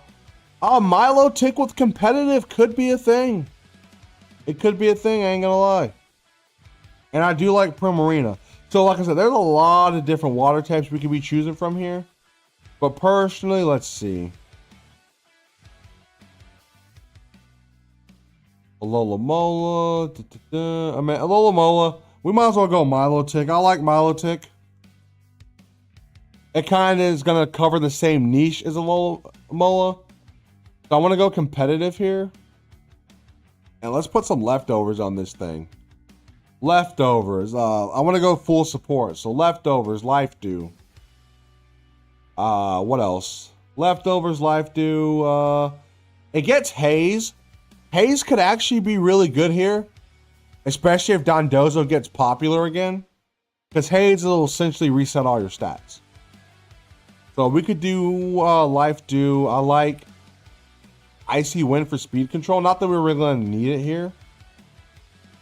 Milotic with competitive could be a thing. It could be a thing, I ain't gonna lie. And I do like Primarina. So like I said, there's a lot of different water types we could be choosing from here. But personally, let's see. Alola. I mean, Alola. We might as well go Milotic. I like Milotic. It kind of is going to cover the same niche as Alola. So I want to go competitive here. And let's put some leftovers on this thing. Leftovers. I want to go full support. So leftovers, Life Dew. What else? Leftovers, Life Dew. It gets Haze. Haze could actually be really good here. Especially if Dondozo gets popular again. Because Haze will essentially reset all your stats. So we could do Life Dew. I like Icy Wind for speed control. Not that we're really going to need it here.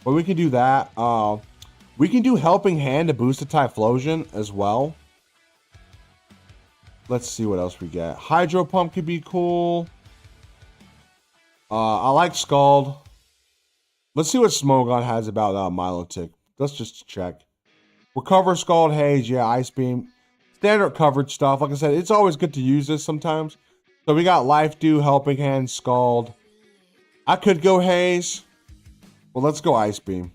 But we can do that. We can do Helping Hand to boost the Typhlosion as well. Let's see what else we get. Hydro Pump could be cool. I like Scald. Let's see what Smogon has about Milotic. Let's just check. Recover, Scald, Haze. Yeah, Ice Beam. Standard coverage stuff. Like I said, it's always good to use this sometimes. So we got Life Dew, Helping Hand, Scald. I could go Haze. Well, let's go Ice Beam.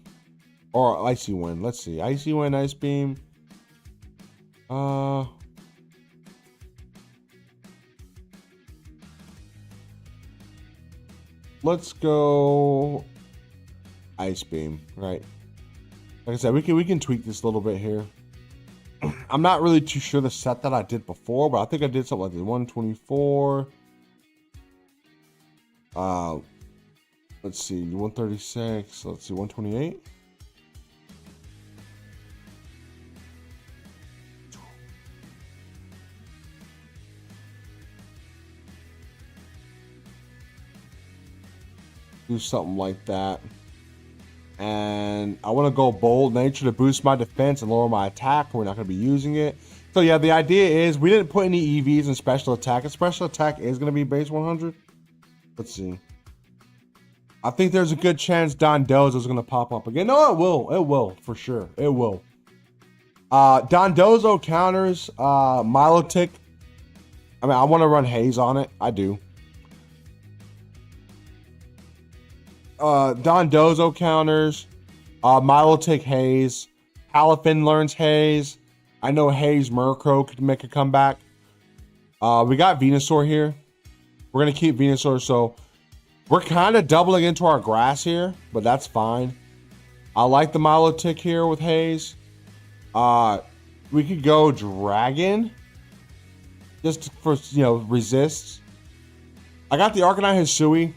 Or Icy Wind. Let's see. Icy Wind, Ice Beam. Let's go Ice Beam, right? Like I said, we can tweak this a little bit here. I'm not really too sure the set that I did before, but I think I did something like this. 124. Let's see, 136. Let's see, 128. Do something like that. And I want to go Bold Nature to boost my defense and lower my attack. We're not going to be using it. So yeah, the idea is we didn't put any EVs in special attack. And special attack is going to be base 100. Let's see. I think there's a good chance Dondozo is going to pop up again. No, it will. It will, for sure. It will. Dondozo counters Milotic. I mean, I want to run Haze on it. I do. Dondozo counters. Milotic Haze. Palafin learns Haze. I know Haze Murkrow could make a comeback. We got Venusaur here. We're going to keep Venusaur, so we're kind of doubling into our grass here, but that's fine. I like the Milotic here with Haze. We could go Dragon. Just for, you know, resists. I got the Arcanine Hisui.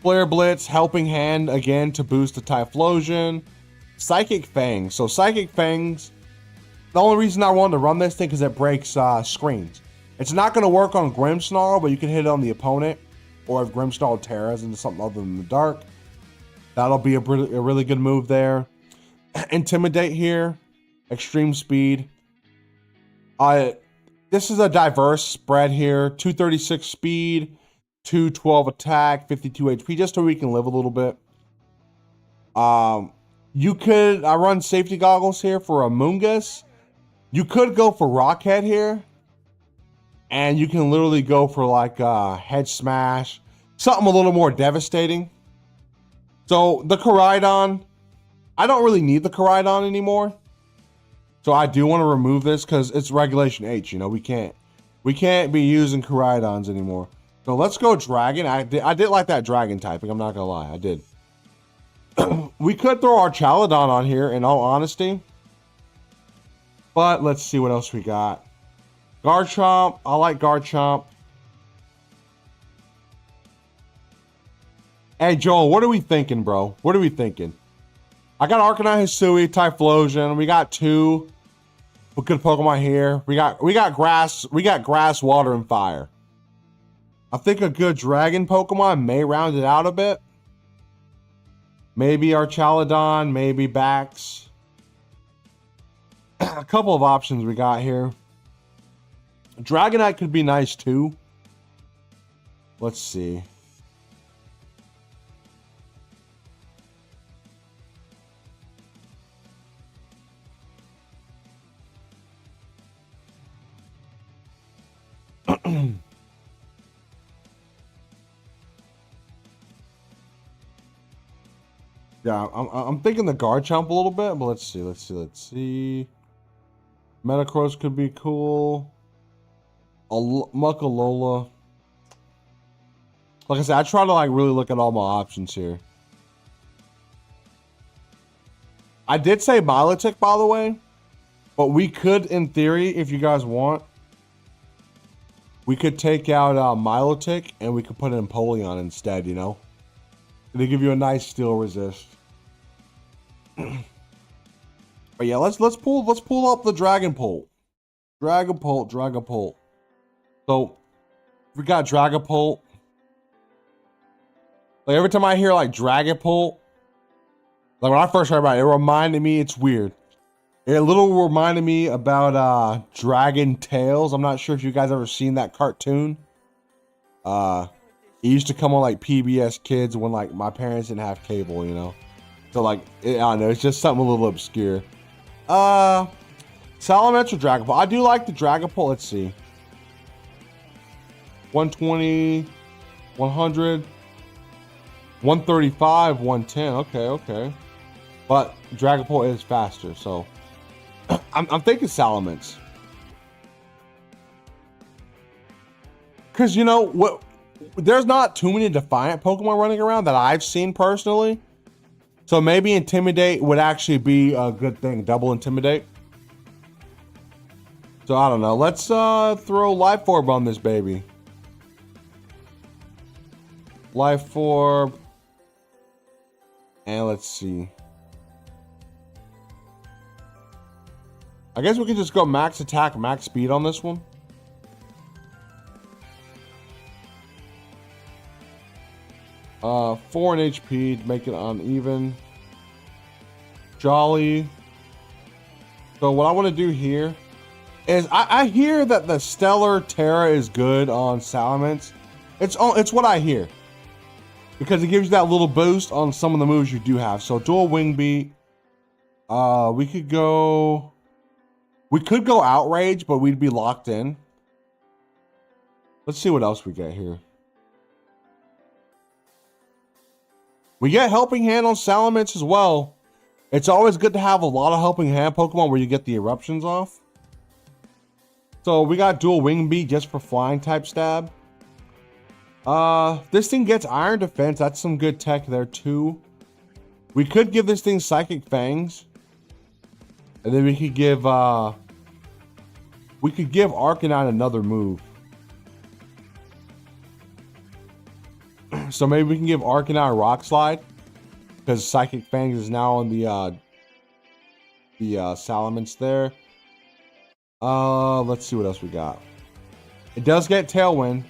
Flare Blitz, Helping Hand again to boost the Typhlosion. Psychic Fang. So Psychic Fangs, the only reason I wanted to run this thing is it breaks screens. It's not going to work on Grimmsnarl, but you can hit it on the opponent. Or if Grimmsnarl tears into something other than the dark. That'll be a really good move there. Intimidate here. Extreme Speed. This is a diverse spread here. 236 speed. 212 attack, 52 HP, just so we can live a little bit. I run Safety Goggles here for a Moongus. You could go for Rockhead here. And you can literally go for like Head Smash. Something a little more devastating. So the Koraidon, I don't really need the Koraidon anymore. So I do want to remove this because it's Regulation H, you know, we can't be using Koraidons anymore. So let's go dragon. I did like that dragon typing. I'm not gonna lie, I did. We could throw our Chaladon on here, in all honesty. But let's see what else we got. Garchomp. I like Garchomp. Hey, Joel, what are we thinking, bro? What are we thinking? I got Arcanine, Hisui, Typhlosion. We got two good Pokemon here. We got grass, water, and fire. I think a good dragon Pokemon may round it out a bit. Maybe our Chaladon, maybe Bax. A couple of options we got here. Dragonite could be nice too. Let's see. Yeah, I'm thinking the Garchomp a little bit, but let's see. Metagross could be cool. Muckalola. Like I said, I try to like really look at all my options here. I did say Milotic, by the way, but we could, in theory, if you guys want, we could take out Milotic and we could put in Empoleon instead, you know? They give you a nice steel resist. But yeah, let's pull up the Dragapult. Dragapult. So we got Dragapult. Like every time I hear like Dragapult, like when I first heard about it, it reminded me, it's weird. It a little reminded me about Dragon Tales. I'm not sure if you guys ever seen that cartoon. It used to come on like PBS Kids when like my parents didn't have cable, you know. So like, I don't know, it's just something a little obscure. Salamence or Dragapult? I do like the Dragapult. Let's see. 120, 100, 135, 110. Okay. But Dragapult is faster, so I'm thinking Salamence. Because you know what? There's not too many Defiant Pokemon running around that I've seen personally. So maybe Intimidate would actually be a good thing. Double Intimidate. So I don't know. Let's throw Life Orb on this baby. Life Orb. And let's see. I guess we could just go max attack, max speed on this one. Uh, 4 in HP to make it uneven. Jolly. So what I want to do here is I hear that the Stellar Terra is good on Salamence. It's what I hear. Because it gives you that little boost on some of the moves you do have. So dual Wing Beat. We could go Outrage, but we'd be locked in. Let's see what else we get here. We get Helping Hand on Salamence as well. It's always good to have a lot of Helping Hand Pokemon where you get the eruptions off. So we got dual Wing Beat just for flying type stab. This thing gets Iron Defense. That's some good tech there too. We could give this thing Psychic Fangs. And then we could give Arcanine another move. So maybe we can give Arcanine Rock Slide, because Psychic Fangs is now on the Salamence there. Let's see what else we got. It does get Tailwind.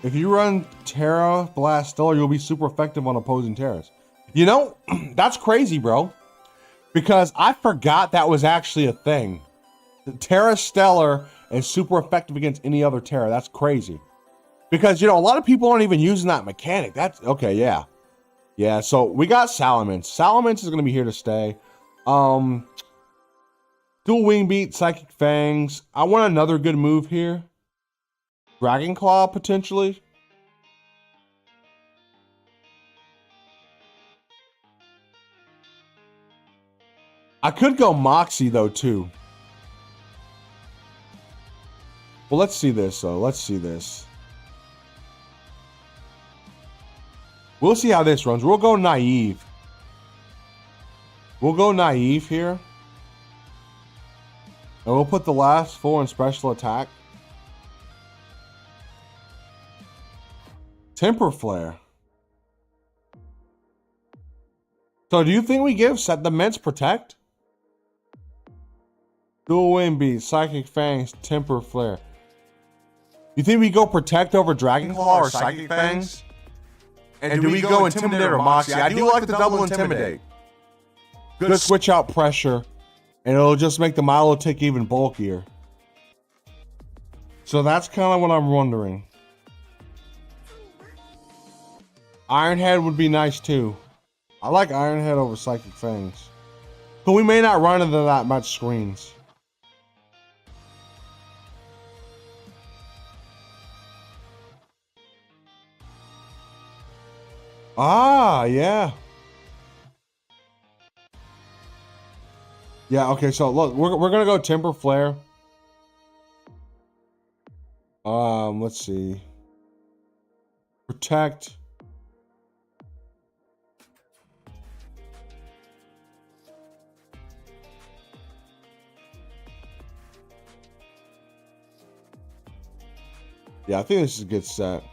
If you run Terra Blast Stellar, you'll be super effective on opposing Terras. You know, that's crazy, bro. Because I forgot that was actually a thing. The Terra Stellar is super effective against any other Terra. That's crazy. Because, you know, a lot of people aren't even using that mechanic. That's, okay, yeah. Yeah, so we got Salamence. Salamence is going to be here to stay. Dual Wing Beat, Psychic Fangs. I want another good move here. Dragon Claw, potentially. I could go Moxie though too. Well, let's see this though. Let's see this. We'll see how this runs. We'll go naive. We'll go naive here. And we'll put the last 4 in special attack. Temper Flare. So do you think we give Set the Ments Protect? Dual Wind Beat, Psychic Fangs, Temper Flare. You think we go Protect over Dragon Claw or Psychic Fangs? And do we go Intimidate or Moxie? I do like the double Intimidate. Good switch out pressure, and it'll just make the Milo tick even bulkier. So that's kind of what I'm wondering. Iron Head would be nice too. I like Iron Head over Psychic Fangs. But we may not run into that much screens. Ah, yeah. Yeah, okay, so look, we're gonna go Temper Flare. Let's see. Protect. Yeah, I think this is a good set.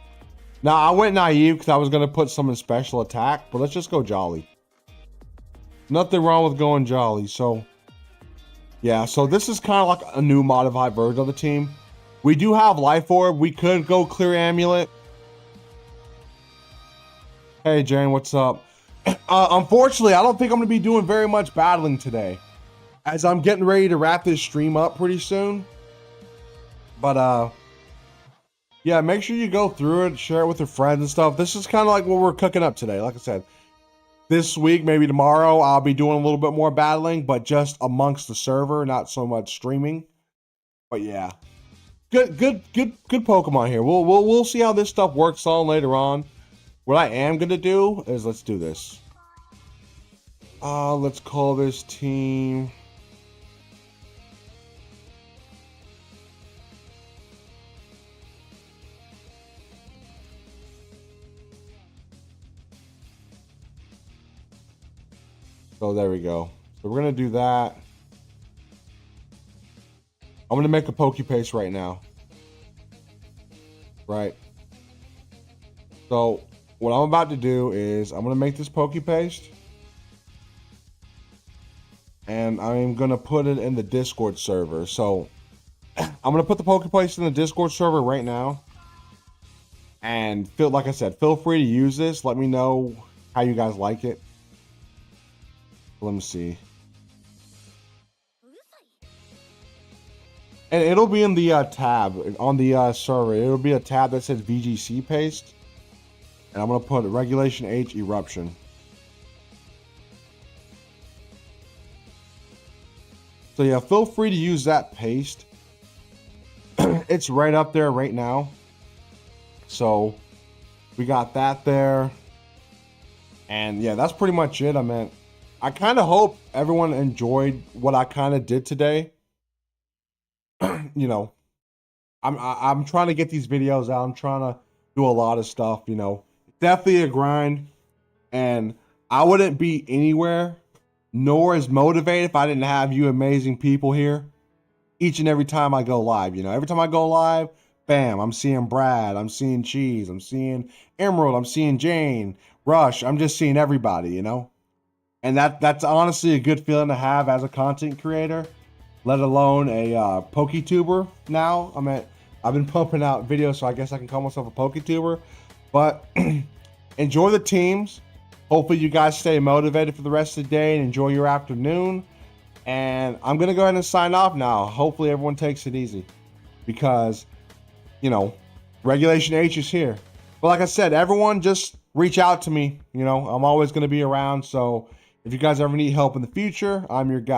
Now, I went naive because I was going to put some in special attack, but let's just go Jolly. Nothing wrong with going Jolly. So, yeah, so this is kind of like a new modified version of the team. We do have Life Orb. We could go Clear Amulet. Hey, Jane, what's up? Unfortunately, I don't think I'm going to be doing very much battling today, as I'm getting ready to wrap this stream up pretty soon. But, yeah, make sure you go through it, share it with your friends and stuff. This is kind of like what we're cooking up today. Like I said, this week, maybe tomorrow, I'll be doing a little bit more battling, but just amongst the server, not so much streaming. But yeah, good Pokemon here. We'll see how this stuff works on later on. What I am gonna do is let's do this. Let's call this team. So there we go. So we're gonna do that. I'm gonna make a Pokepaste right now. Right. So what I'm about to do is I'm gonna make this Pokepaste, and I'm gonna put it in the Discord server. So I'm gonna put the Pokepaste in the Discord server right now. And like I said, feel free to use this. Let me know how you guys like it. Let me see. And it'll be in the tab on the server. It'll be a tab that says VGC paste. And I'm going to put Regulation H Eruption. So yeah, feel free to use that paste. It's right up there right now. So we got that there. And yeah, that's pretty much it. I kind of hope everyone enjoyed what I kind of did today. You know, I'm trying to get these videos out. I'm trying to do a lot of stuff, you know. Definitely a grind. And I wouldn't be anywhere nor as motivated if I didn't have you amazing people here each and every time I go live. You know, every time I go live, bam, I'm seeing Brad, I'm seeing Cheese, I'm seeing Emerald, I'm seeing Jane, Rush. I'm just seeing everybody, you know. And that's honestly a good feeling to have as a content creator, let alone a PokeTuber now. I've been pumping out videos, so I guess I can call myself a PokeTuber. But enjoy the teams. Hopefully you guys stay motivated for the rest of the day and enjoy your afternoon. And I'm going to go ahead and sign off now. Hopefully everyone takes it easy because, you know, Regulation H is here. But like I said, everyone just reach out to me. You know, I'm always going to be around. So if you guys ever need help in the future, I'm your guy.